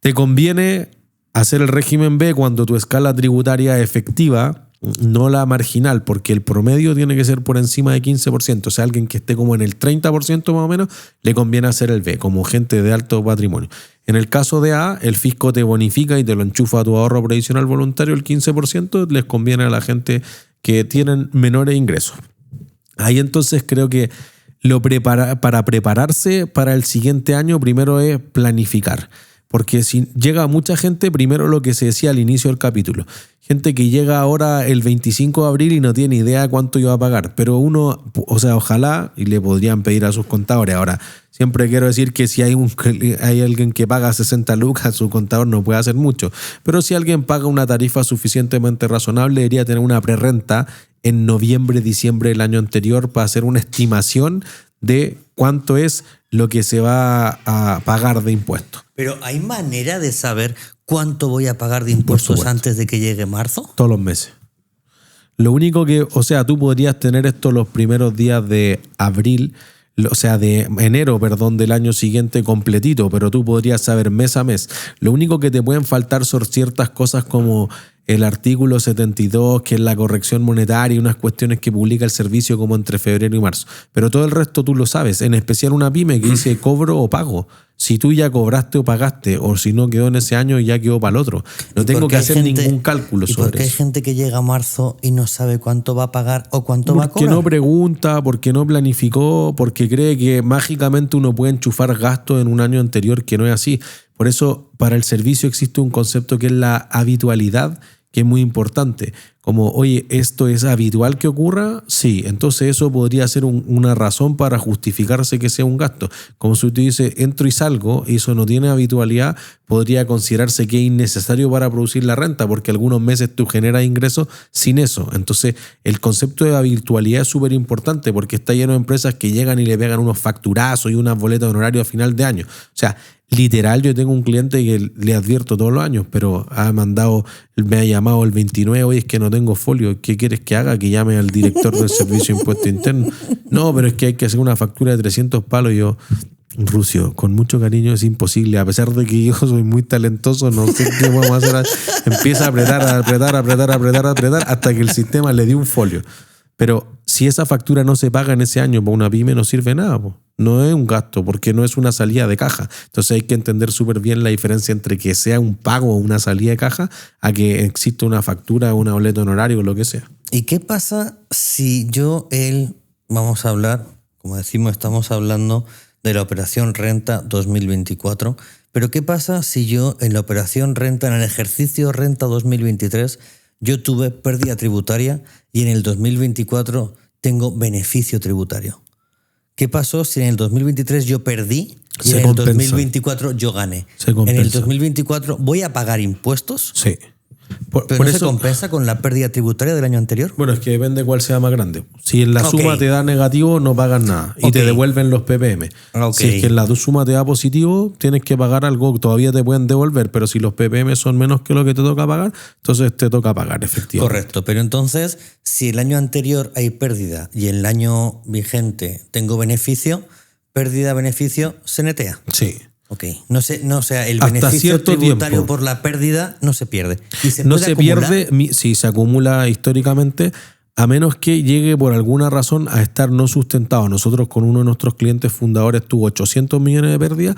[SPEAKER 3] Te conviene hacer el régimen B cuando tu escala tributaria efectiva, no la marginal, porque el promedio tiene que ser por encima de 15%. O sea, alguien que esté como en el 30% más o menos, le conviene hacer el B, como gente de alto patrimonio. En el caso de A, el fisco te bonifica y te lo enchufa a tu ahorro previsional voluntario el 15%, les conviene a la gente que tienen menores ingresos. Ahí entonces creo que para prepararse para el siguiente año, primero es planificar. Porque si llega mucha gente, primero lo que se decía al inicio del capítulo, gente que llega ahora el 25 de abril y no tiene idea de cuánto iba a pagar, pero uno, o sea, ojalá, y le podrían pedir a sus contadores. Ahora, siempre quiero decir que si hay alguien que paga 60 lucas, su contador no puede hacer mucho, pero si alguien paga una tarifa suficientemente razonable, debería tener una prerrenta en noviembre, diciembre del año anterior para hacer una estimación de cuánto es lo que se va a pagar de impuestos.
[SPEAKER 2] Pero ¿hay manera de saber cuánto voy a pagar de impuestos antes de que llegue marzo?
[SPEAKER 3] Todos los meses. Lo único que, o sea, tú podrías tener esto los primeros días de abril, o sea, de enero, perdón, del año siguiente completito, pero tú podrías saber mes a mes. Lo único que te pueden faltar son ciertas cosas como el artículo 72, que es la corrección monetaria y unas cuestiones que publica el servicio como entre febrero y marzo. Pero todo el resto tú lo sabes, en especial una pyme que dice cobro o pago. Si tú ya cobraste o pagaste, o si no quedó en ese año, ya quedó para el otro. No tengo que hacer ningún cálculo sobre eso.
[SPEAKER 2] ¿Y por qué hay gente que llega a marzo y no sabe cuánto va a pagar o cuánto va a cobrar?
[SPEAKER 3] Porque no pregunta, porque no planificó, porque cree que mágicamente uno puede enchufar gastos en un año anterior, que no es así. Por eso, para el servicio existe un concepto que es la habitualidad, que es muy importante. Como, oye, ¿esto es habitual que ocurra? Sí, entonces eso podría ser una razón para justificarse que sea un gasto. Como si usted dice, entro y salgo, y eso no tiene habitualidad, podría considerarse que es innecesario para producir la renta, porque algunos meses tú generas ingresos sin eso. Entonces, el concepto de habitualidad es súper importante, porque está lleno de empresas que llegan y le pegan unos facturazos y unas boletas de honorario a final de año. O sea, literal, yo tengo un cliente que le advierto todos los años, pero me ha llamado el 29, oye, es que no tengo folio, ¿qué quieres que haga? Que llame al director del Servicio de Impuesto Interno. No, pero es que hay que hacer una factura de 300 palos. Y yo, Rucio, con mucho cariño es imposible. A pesar de que yo soy muy talentoso, no sé qué vamos a hacer. Empieza a apretar hasta que el sistema le dio un folio. Pero si esa factura no se paga en ese año para una pyme, no sirve nada. Po. No es un gasto porque no es una salida de caja. Entonces hay que entender súper bien la diferencia entre que sea un pago o una salida de caja a que exista una factura, una boleta honorario o lo que sea.
[SPEAKER 2] ¿Y qué pasa si vamos a hablar, como decimos, estamos hablando de la operación renta 2024, pero qué pasa si yo en la operación renta, en el ejercicio renta 2023, yo tuve pérdida tributaria y en el 2024 tengo beneficio tributario? ¿Qué pasó si en el 2023 yo perdí y en el 2024 yo gané? En el 2024 voy a pagar impuestos.
[SPEAKER 3] Sí.
[SPEAKER 2] ¿Pero no se compensa con la pérdida tributaria del año anterior?
[SPEAKER 3] Bueno, es que depende cuál sea más grande. Si en la suma te da negativo, no pagas nada y te devuelven los ppm. Si es que en la suma te da positivo, tienes que pagar algo, todavía te pueden devolver, pero si los ppm son menos que lo que te toca pagar, entonces te toca pagar, efectivamente.
[SPEAKER 2] Correcto, pero entonces, si el año anterior hay pérdida y en el año vigente tengo beneficio, pérdida-beneficio se netea.
[SPEAKER 3] Sí.
[SPEAKER 2] Ok, no sea, el beneficio tributario por la pérdida no se pierde. ¿Y
[SPEAKER 3] no se pierde, si se acumula históricamente, a menos que llegue por alguna razón a estar no sustentado. Nosotros con uno de nuestros clientes fundadores tuvo 800 millones de pérdidas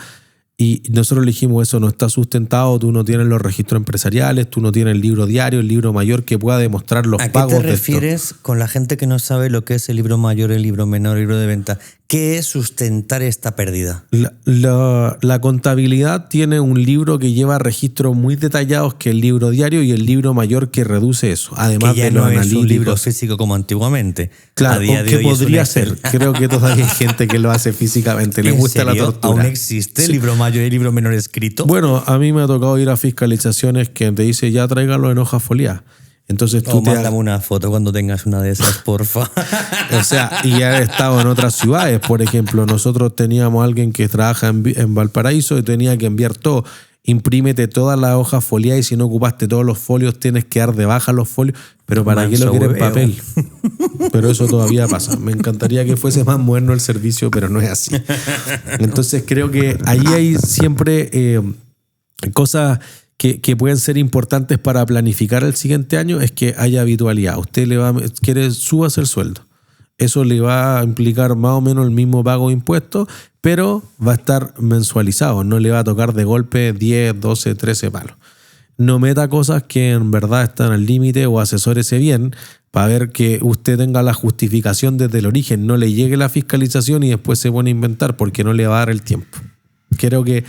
[SPEAKER 3] y nosotros le dijimos eso no está sustentado, tú no tienes los registros empresariales, tú no tienes el libro diario, el libro mayor que pueda demostrar los pagos.
[SPEAKER 2] ¿A qué te refieres con la gente que no sabe lo que es el libro mayor, el libro menor, el libro de venta? ¿Qué es sustentar esta pérdida?
[SPEAKER 3] La contabilidad tiene un libro que lleva registros muy detallados que el libro diario y el libro mayor que reduce eso. Además
[SPEAKER 2] que ya
[SPEAKER 3] de los
[SPEAKER 2] no
[SPEAKER 3] analíticos.
[SPEAKER 2] Es un libro físico como antiguamente.
[SPEAKER 3] Claro, que podría ser. Creo que todavía hay gente que lo hace físicamente. Le gusta la tortura.
[SPEAKER 2] ¿Aún existe el libro mayor y el libro menor escrito?
[SPEAKER 3] Bueno, a mí me ha tocado ir a fiscalizaciones que te dice ya tráigalo en hoja foliada. Entonces tú
[SPEAKER 2] mándame una foto cuando tengas una de esas, porfa.
[SPEAKER 3] O sea, y he estado en otras ciudades. Por ejemplo, nosotros teníamos a alguien que trabaja en Valparaíso y tenía que enviar todo. Imprímete todas las hojas foliadas y si no ocupaste todos los folios tienes que dar de baja los folios. Pero ¿para qué lo quieres en papel? Pero eso todavía pasa. Me encantaría que fuese más moderno el servicio, pero no es así. Entonces creo que ahí hay siempre cosas que pueden ser importantes para planificar el siguiente año. Es que haya habitualidad. Usted súbase el sueldo. Eso le va a implicar más o menos el mismo pago de impuestos, pero va a estar mensualizado. No le va a tocar de golpe 10, 12, 13 palos. No meta cosas que en verdad están al límite o asesórese bien para ver que usted tenga la justificación desde el origen. No le llegue la fiscalización y después se pone a inventar porque no le va a dar el tiempo. Creo que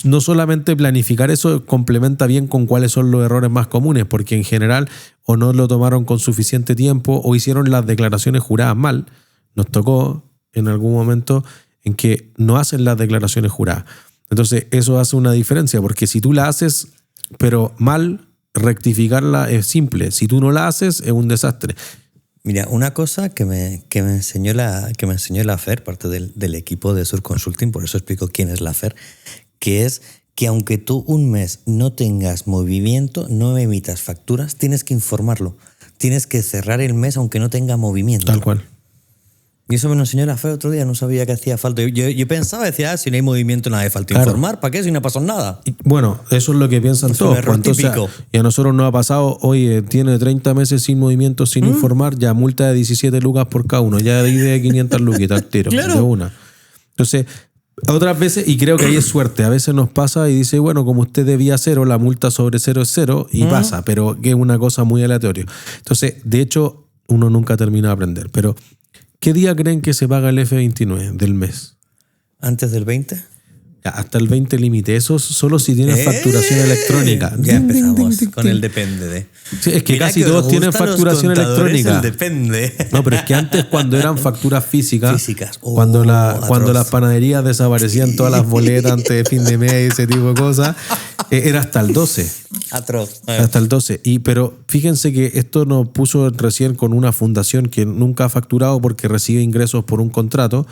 [SPEAKER 3] no solamente planificar eso complementa bien con cuáles son los errores más comunes, porque en general o no lo tomaron con suficiente tiempo o hicieron las declaraciones juradas mal. Nos tocó en algún momento en que no hacen las declaraciones juradas. Entonces eso hace una diferencia, porque si tú la haces pero mal, rectificarla es simple. Si tú no la haces, es un desastre.
[SPEAKER 2] Mira, una cosa que me enseñó la FER, parte del equipo de Sur Consulting, por eso explico quién es la FER, que es que aunque tú un mes no tengas movimiento, no emitas facturas, tienes que informarlo. Tienes que cerrar el mes aunque no tenga movimiento.
[SPEAKER 3] Tal cual.
[SPEAKER 2] Y eso me lo enseñó la FER otro día, no sabía que hacía falta. Yo pensaba, decía, si no hay movimiento no hace falta informar, ¿para qué? Si no pasó nada.
[SPEAKER 3] Bueno, eso es lo que piensan todos.
[SPEAKER 2] Es un error típico.
[SPEAKER 3] Y a nosotros nos ha pasado, oye, tiene 30 meses sin movimiento, sin informar, ya multa de 17 lucas por cada uno, ya de 500 luquitas al tiro,
[SPEAKER 2] claro.
[SPEAKER 3] De una. Entonces, otras veces, y creo que ahí es suerte, a veces nos pasa y dice, bueno, como usted debía cero, la multa sobre cero es cero, y pasa, pero que es una cosa muy aleatoria. Entonces, de hecho, uno nunca termina de aprender, pero ¿qué día creen que se paga el F29 del mes?
[SPEAKER 2] ¿Antes del 20?
[SPEAKER 3] Ya, hasta el 20 límite. Eso solo si tienes facturación electrónica.
[SPEAKER 2] Ya empezamos con el depende de.
[SPEAKER 3] Sí, es que casi todos tienen facturación electrónica.
[SPEAKER 2] El depende.
[SPEAKER 3] No, pero es que antes cuando eran facturas físicas, cuando las panaderías desaparecían todas las boletas antes de fin de mes y ese tipo de cosas, era hasta el 12.
[SPEAKER 2] Atroz.
[SPEAKER 3] Hasta el 12. Pero fíjense que esto nos puso recién con una fundación que nunca ha facturado porque recibe ingresos por un contrato.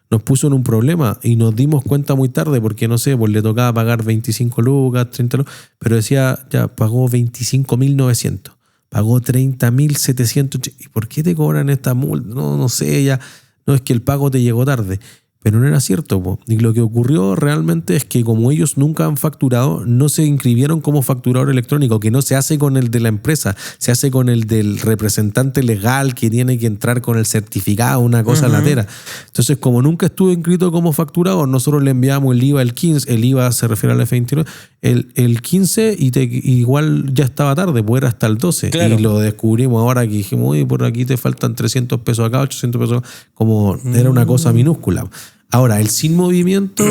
[SPEAKER 3] Nos puso en un problema y nos dimos cuenta muy tarde porque, no sé, pues le tocaba pagar 25 lucas, 30 lucas, pero decía, ya pagó 25.900, pagó 30.700. ¿Y por qué te cobran esta multa? No sé, ya, no, es que el pago te llegó tarde. Pero no era cierto, po. Y lo que ocurrió realmente es que como ellos nunca han facturado, no se inscribieron como facturador electrónico, que no se hace con el de la empresa, se hace con el del representante legal que tiene que entrar con el certificado, una cosa latera. Entonces, como nunca estuve inscrito como facturador, nosotros le enviamos el IVA el 15, el IVA se refiere al F29, el 15 y igual ya estaba tarde, pues era hasta el 12.
[SPEAKER 2] Claro.
[SPEAKER 3] Y lo descubrimos ahora que dijimos, oye, por aquí te faltan 300 pesos acá, 800 pesos acá, como era una cosa minúscula. Ahora, el sin movimiento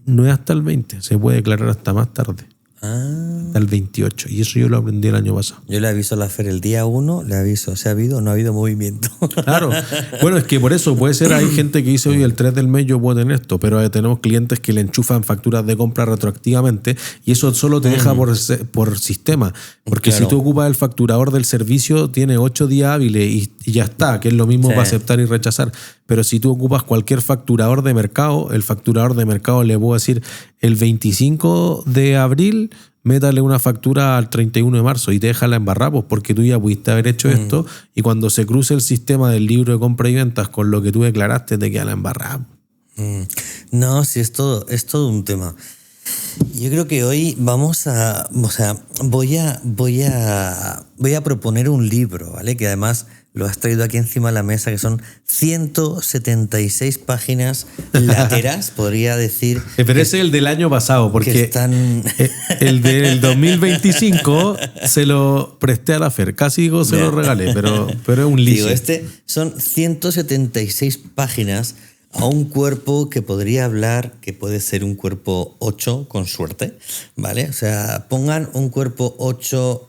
[SPEAKER 3] no es hasta el 20, se puede declarar hasta más tarde. Hasta el 28. Y eso yo lo aprendí el año pasado.
[SPEAKER 2] Yo le aviso a la FER el día 1, le aviso, ¿se ha habido o no ha habido movimiento?
[SPEAKER 3] Claro. Bueno, es que por eso puede ser, hay gente que dice, oye, el 3 del mes yo puedo tener esto, pero tenemos clientes que le enchufan facturas de compra retroactivamente y eso solo te deja por sistema. Porque
[SPEAKER 2] Claro.
[SPEAKER 3] si tú ocupas el facturador del servicio, tiene 8 días hábiles y ya está, que es lo mismo
[SPEAKER 2] Sí.
[SPEAKER 3] para aceptar y rechazar. Pero si tú ocupas cualquier facturador de mercado, el facturador de mercado le puedo decir, el 25 de abril métale una factura al 31 de marzo y te deja la embarrada, pues, porque tú ya pudiste haber hecho esto y cuando se cruce el sistema del libro de compra y ventas con lo que tú declaraste, te queda la embarrada.
[SPEAKER 2] No, sí, es todo un tema. Yo creo que hoy vamos a, o sea, voy a proponer un libro, ¿vale? Que además lo has traído aquí encima de la mesa, que son 176 páginas lateras, podría decir.
[SPEAKER 3] Pero ese es el del año pasado,
[SPEAKER 2] Que
[SPEAKER 3] porque
[SPEAKER 2] están...
[SPEAKER 3] el del 2025 se lo presté a la FER. Casi digo se lo regalé, pero es un
[SPEAKER 2] Digo,
[SPEAKER 3] lice.
[SPEAKER 2] son 176 páginas a un cuerpo que podría hablar, que puede ser un cuerpo 8 con suerte, ¿vale? O sea, pongan un cuerpo 8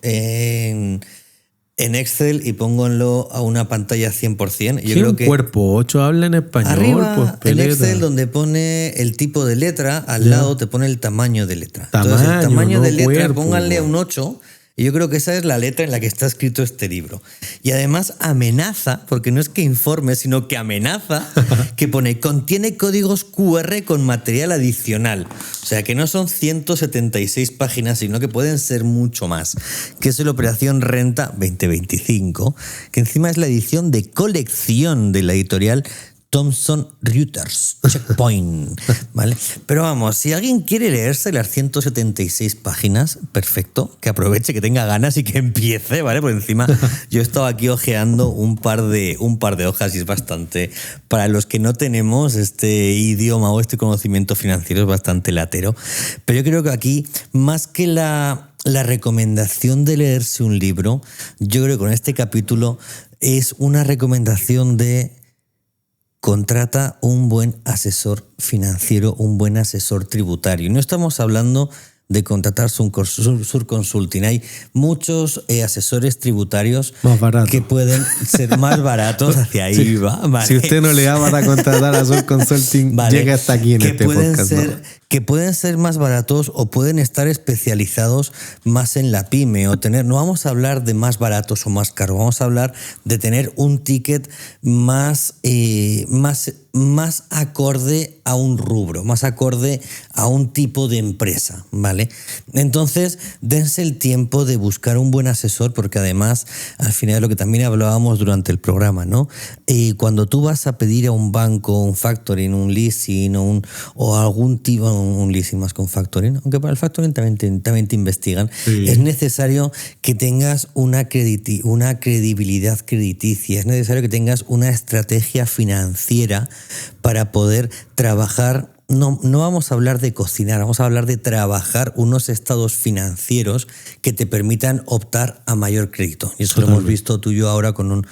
[SPEAKER 2] en Excel y pónganlo a una pantalla 100%. Yo
[SPEAKER 3] ¿Qué
[SPEAKER 2] creo
[SPEAKER 3] un
[SPEAKER 2] que
[SPEAKER 3] cuerpo 8 habla en español?
[SPEAKER 2] arriba
[SPEAKER 3] Pues,
[SPEAKER 2] en
[SPEAKER 3] peleta.
[SPEAKER 2] Excel donde pone el tipo de letra, al
[SPEAKER 3] Ya.
[SPEAKER 2] lado te pone el tamaño de letra. Entonces el
[SPEAKER 3] Tamaño,
[SPEAKER 2] tamaño
[SPEAKER 3] no
[SPEAKER 2] de letra,
[SPEAKER 3] cuerpo.
[SPEAKER 2] pónganle un 8. Y yo creo que esa es la letra en la que está escrito este libro. Y además amenaza, porque no es que informe, sino que amenaza, que pone, contiene códigos QR con material adicional. O sea, que no son 176 páginas, sino que pueden ser mucho más. Que es la Operación Renta 2025, que encima es la edición de colección de la editorial Thomson Reuters, Checkpoint, ¿vale? Pero vamos, si alguien quiere leerse las 176 páginas, perfecto, que aproveche, que tenga ganas y que empiece, ¿vale? Por encima yo he estado aquí hojeando un par de hojas y es bastante, para los que no tenemos este idioma o este conocimiento financiero, es bastante latero. Pero yo creo que aquí, más que la recomendación de leerse un libro, yo creo que con este capítulo es una recomendación de contrata un buen asesor financiero, un buen asesor tributario. Y no estamos hablando de contratar Surconsulting. Hay muchos asesores tributarios
[SPEAKER 3] Más barato.
[SPEAKER 2] que pueden ser más baratos, hacia ahí
[SPEAKER 3] Sí.
[SPEAKER 2] va. ¿Vale?
[SPEAKER 3] Si usted no le da para contratar a Sur Consulting,
[SPEAKER 2] Vale.
[SPEAKER 3] llega hasta aquí en
[SPEAKER 2] que
[SPEAKER 3] este
[SPEAKER 2] pueden
[SPEAKER 3] podcast.
[SPEAKER 2] ser,
[SPEAKER 3] ¿no?
[SPEAKER 2] que pueden ser más baratos o pueden estar especializados más en la pyme o tener, no vamos a hablar de más baratos o más caros, vamos a hablar de tener un ticket más acorde a un rubro, más acorde a un tipo de empresa, ¿vale? Entonces, dense el tiempo de buscar un buen asesor, porque además, al final de lo que también hablábamos durante el programa, ¿no? Cuando tú vas a pedir a un banco un factoring, un leasing o algún tipo, un leasing más que un factoring, aunque para el factoring también te investigan,
[SPEAKER 3] Sí.
[SPEAKER 2] es necesario que tengas una credibilidad crediticia, es necesario que tengas una estrategia financiera para poder trabajar. No vamos a hablar de cocinar, vamos a hablar de trabajar unos estados financieros que te permitan optar a mayor crédito. Y eso lo hemos visto tú y yo ahora con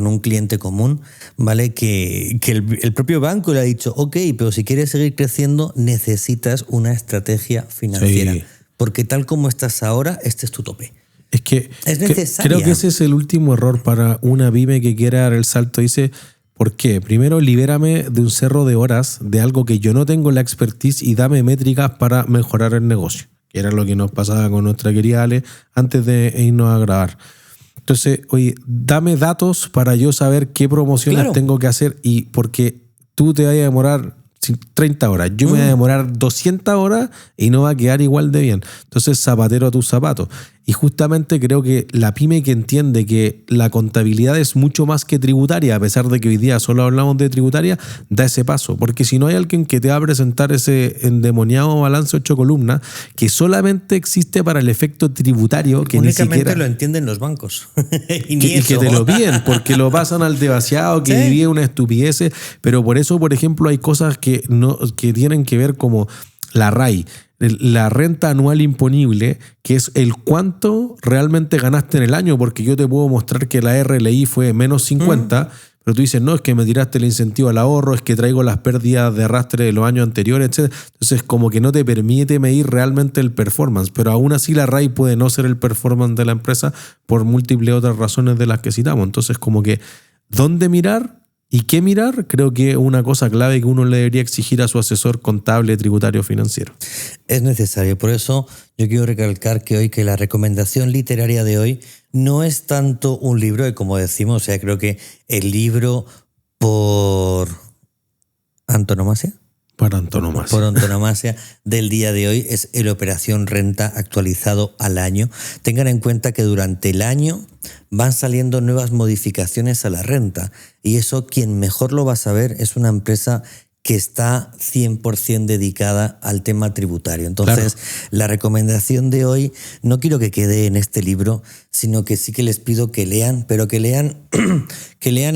[SPEAKER 2] un cliente común, ¿vale? Que el propio banco le ha dicho, ok, pero si quieres seguir creciendo necesitas una estrategia financiera.
[SPEAKER 3] Sí.
[SPEAKER 2] Porque tal como estás ahora, este es tu tope.
[SPEAKER 3] Es que
[SPEAKER 2] Es necesaria.
[SPEAKER 3] creo que ese es el último error para una pyme que quiera dar el salto. Dice, ¿por qué? Primero, libérame de un cerro de horas de algo que yo no tengo la expertise y dame métricas para mejorar el negocio, que era lo que nos pasaba con nuestra querida Ale antes de irnos a grabar. Entonces, oye, dame datos para yo saber qué promociones
[SPEAKER 2] Claro.
[SPEAKER 3] tengo que hacer, y porque tú te vas a demorar 30 horas, yo me voy a demorar 200 horas y no va a quedar igual de bien. Entonces, zapatero a tus zapatos. Y justamente creo que la pyme que entiende que la contabilidad es mucho más que tributaria, a pesar de que hoy día solo hablamos de tributaria, da ese paso. Porque si no hay alguien que te va a presentar ese endemoniado balance 8 columnas que solamente existe para el efecto tributario, que
[SPEAKER 2] Únicamente
[SPEAKER 3] ni siquiera
[SPEAKER 2] lo entienden los bancos. y
[SPEAKER 3] y que te lo piden, porque lo pasan al devaciado, que
[SPEAKER 2] Sí.
[SPEAKER 3] divide una estupidez. Pero por eso, por ejemplo, hay cosas que tienen que ver como la RAI, la renta anual imponible, que es el cuánto realmente ganaste en el año, porque yo te puedo mostrar que la RLI fue menos 50, pero tú dices, no, es que me tiraste el incentivo al ahorro, es que traigo las pérdidas de arrastre de los años anteriores, etc. Entonces, como que no te permite medir realmente el performance, pero aún así la RAI puede no ser el performance de la empresa por múltiples otras razones de las que citamos. Entonces, como que, ¿dónde mirar? ¿Y qué mirar? Creo que es una cosa clave que uno le debería exigir a su asesor contable, tributario, financiero.
[SPEAKER 2] Es necesario. Por eso yo quiero recalcar que hoy que la recomendación literaria de hoy no es tanto un libro, y como decimos, o sea, creo que el libro por antonomasia.
[SPEAKER 3] Por antonomasia.
[SPEAKER 2] Por antonomasia del día de hoy es el Operación Renta actualizado al año. Tengan en cuenta que durante el año van saliendo nuevas modificaciones a la renta y eso quien mejor lo va a saber es una empresa que está 100% dedicada al tema tributario. Entonces, la recomendación de hoy no quiero que quede en este libro, sino que sí que les pido que lean, pero que lean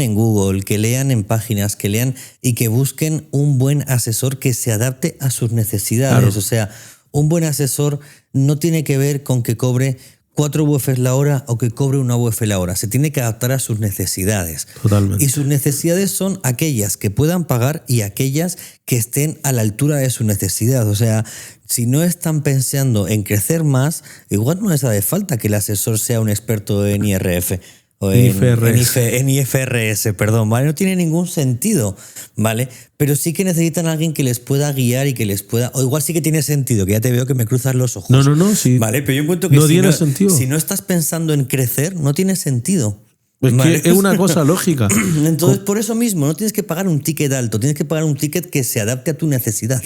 [SPEAKER 2] en Google, que lean en páginas, que lean y que busquen un buen asesor que se adapte a sus necesidades.
[SPEAKER 3] Claro.
[SPEAKER 2] O sea, un buen asesor no tiene que ver con que cobre 4 UFs la hora o que cobre 1 UF la hora. Se tiene que adaptar a sus necesidades.
[SPEAKER 3] Totalmente.
[SPEAKER 2] Y sus necesidades son aquellas que puedan pagar y aquellas que estén a la altura de su necesidad. O sea, si no están pensando en crecer más, igual no les hace falta que el asesor sea un experto en IRF. O en IFRS, perdón, ¿vale? No tiene ningún sentido, ¿vale? Pero sí que necesitan a alguien que les pueda guiar y que les pueda... O igual sí que tiene sentido, que ya te veo que me cruzas los ojos.
[SPEAKER 3] No, sí.
[SPEAKER 2] Vale, pero yo encuentro que
[SPEAKER 3] no tiene sentido.
[SPEAKER 2] Si no estás pensando en crecer, no tiene sentido.
[SPEAKER 3] Es
[SPEAKER 2] ¿vale?
[SPEAKER 3] que es una cosa lógica.
[SPEAKER 2] Entonces, por eso mismo, no tienes que pagar un ticket alto, tienes que pagar un ticket que se adapte a tu necesidad.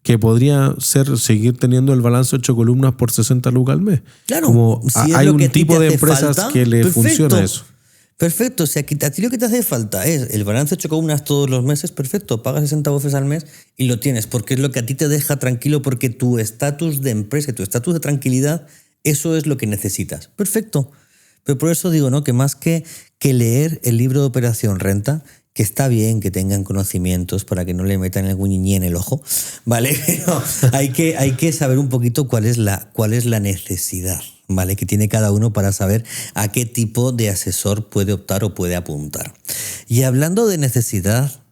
[SPEAKER 3] Que podría ser seguir teniendo el balance 8 columnas por 60 lucas al mes.
[SPEAKER 2] Claro,
[SPEAKER 3] Como
[SPEAKER 2] si es
[SPEAKER 3] hay
[SPEAKER 2] lo que
[SPEAKER 3] un
[SPEAKER 2] a ti
[SPEAKER 3] tipo
[SPEAKER 2] te
[SPEAKER 3] de
[SPEAKER 2] hace
[SPEAKER 3] empresas
[SPEAKER 2] falta,
[SPEAKER 3] que le
[SPEAKER 2] perfecto.
[SPEAKER 3] funciona eso.
[SPEAKER 2] Perfecto, o sea, a ti lo que te hace falta es el balance 8 columnas todos los meses, perfecto, pagas 60 UFs al mes y lo tienes, porque es lo que a ti te deja tranquilo, porque tu estatus de empresa, tu estatus de tranquilidad, eso es lo que necesitas. Perfecto. Pero por eso digo, ¿no? Que más que leer el libro de Operación Renta, que está bien que tengan conocimientos para que no le metan el guiñiñé en el ojo, ¿vale? Pero hay que saber un poquito cuál es la necesidad, ¿vale? Que tiene cada uno para saber a qué tipo de asesor puede optar o puede apuntar. Y hablando de necesidad,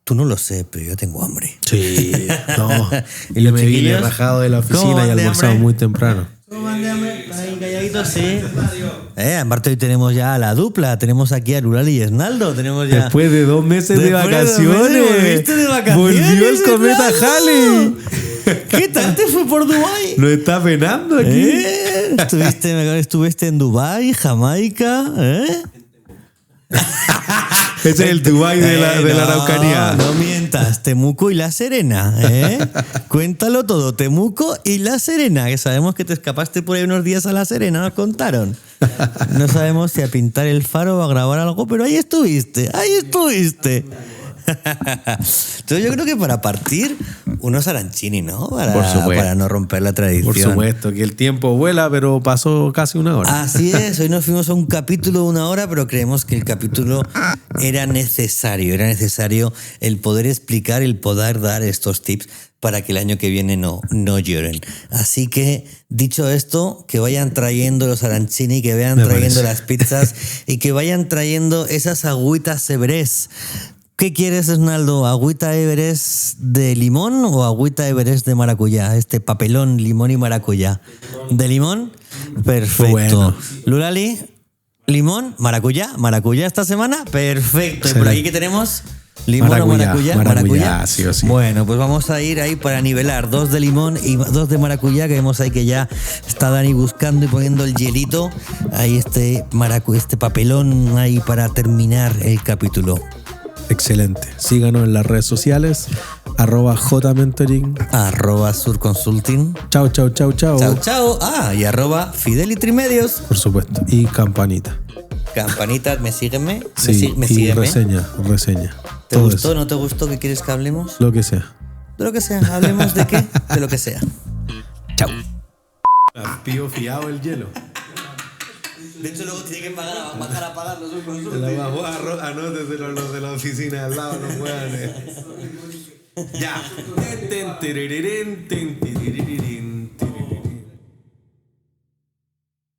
[SPEAKER 2] tú no lo sé, pero yo tengo hambre.
[SPEAKER 3] Sí, no.
[SPEAKER 2] ¿Y
[SPEAKER 3] Y
[SPEAKER 2] los
[SPEAKER 3] me vine
[SPEAKER 2] chiquillos?
[SPEAKER 3] rajado de la
[SPEAKER 2] ¿Cómo
[SPEAKER 3] oficina y
[SPEAKER 2] van de
[SPEAKER 3] almorzado
[SPEAKER 2] hambre?
[SPEAKER 3] muy temprano.
[SPEAKER 2] Ahí calladitos, sí. Aparte hoy tenemos ya a la dupla, tenemos aquí a Lulali y Esnaldo, tenemos ya...
[SPEAKER 3] Después de 2 meses de
[SPEAKER 2] Después de 2
[SPEAKER 3] vacaciones.
[SPEAKER 2] meses, volviste de vacaciones,
[SPEAKER 3] Volvió el cometa
[SPEAKER 2] Esnaldo.
[SPEAKER 3] Halley.
[SPEAKER 2] ¿Qué tal te fue por Dubái?
[SPEAKER 3] Nos está penando aquí.
[SPEAKER 2] Estuviste en Dubái, Jamaica, ¿eh?
[SPEAKER 3] Ese es el Dubái de la Araucanía.
[SPEAKER 2] No mientas, Temuco y La Serena, ¿eh? Cuéntalo todo, Temuco y La Serena, que sabemos que te escapaste por ahí unos días a La Serena, nos contaron. No sabemos si a pintar el faro o a grabar algo, pero ahí estuviste, ahí estuviste. Entonces yo creo que para partir, unos arancini, ¿no?
[SPEAKER 3] Por supuesto.
[SPEAKER 2] Para no romper la tradición.
[SPEAKER 3] Por supuesto, que el tiempo vuela, pero pasó casi 1 hora.
[SPEAKER 2] Así es, hoy nos fuimos a un capítulo de 1 hora, pero creemos que el capítulo era necesario el poder explicar, el poder dar estos tips para que el año que viene no lloren. Así que, dicho esto, que vayan trayendo los arancini, que vayan trayendo las pizzas y que vayan trayendo esas agüitas Everest. ¿Qué quieres, Esnaldo? ¿Agüita Everest de limón o agüita Everest de maracuyá? Este papelón, limón y maracuyá. ¿De limón? Perfecto.
[SPEAKER 3] Bueno.
[SPEAKER 2] Lulali, limón, maracuyá. ¿Maracuyá esta semana? Perfecto. ¿Y por aquí qué tenemos? ¿Limón o maracuyá?
[SPEAKER 3] Maracuyá, sí o sí.
[SPEAKER 2] Bueno, pues vamos a ir ahí para nivelar. 2 de limón y 2 de maracuyá, que vemos ahí que ya está Dani buscando y poniendo el hielito. Ahí este papelón ahí para terminar el capítulo.
[SPEAKER 3] Excelente. Síganos en las redes sociales, @jmentoring.
[SPEAKER 2] @surconsulting.
[SPEAKER 3] Chao, chao, chao, chao.
[SPEAKER 2] Chao, chao. Y @Fidelity Medios.
[SPEAKER 3] Por supuesto. Y campanita.
[SPEAKER 2] Campanita, sígueme.
[SPEAKER 3] Sí,
[SPEAKER 2] Me
[SPEAKER 3] y
[SPEAKER 2] sígueme.
[SPEAKER 3] reseña.
[SPEAKER 2] ¿Te
[SPEAKER 3] Todo
[SPEAKER 2] gustó?
[SPEAKER 3] eso.
[SPEAKER 2] ¿No te gustó? ¿Qué quieres que hablemos?
[SPEAKER 3] Lo que sea.
[SPEAKER 2] De lo que sea. ¿Hablemos de qué? De lo que sea. Chao.
[SPEAKER 3] Pío fiado el hielo.
[SPEAKER 2] De hecho, luego tiene que bajar a pagar los
[SPEAKER 3] Anóteselo los de la oficina al lado, no puedan. Ya.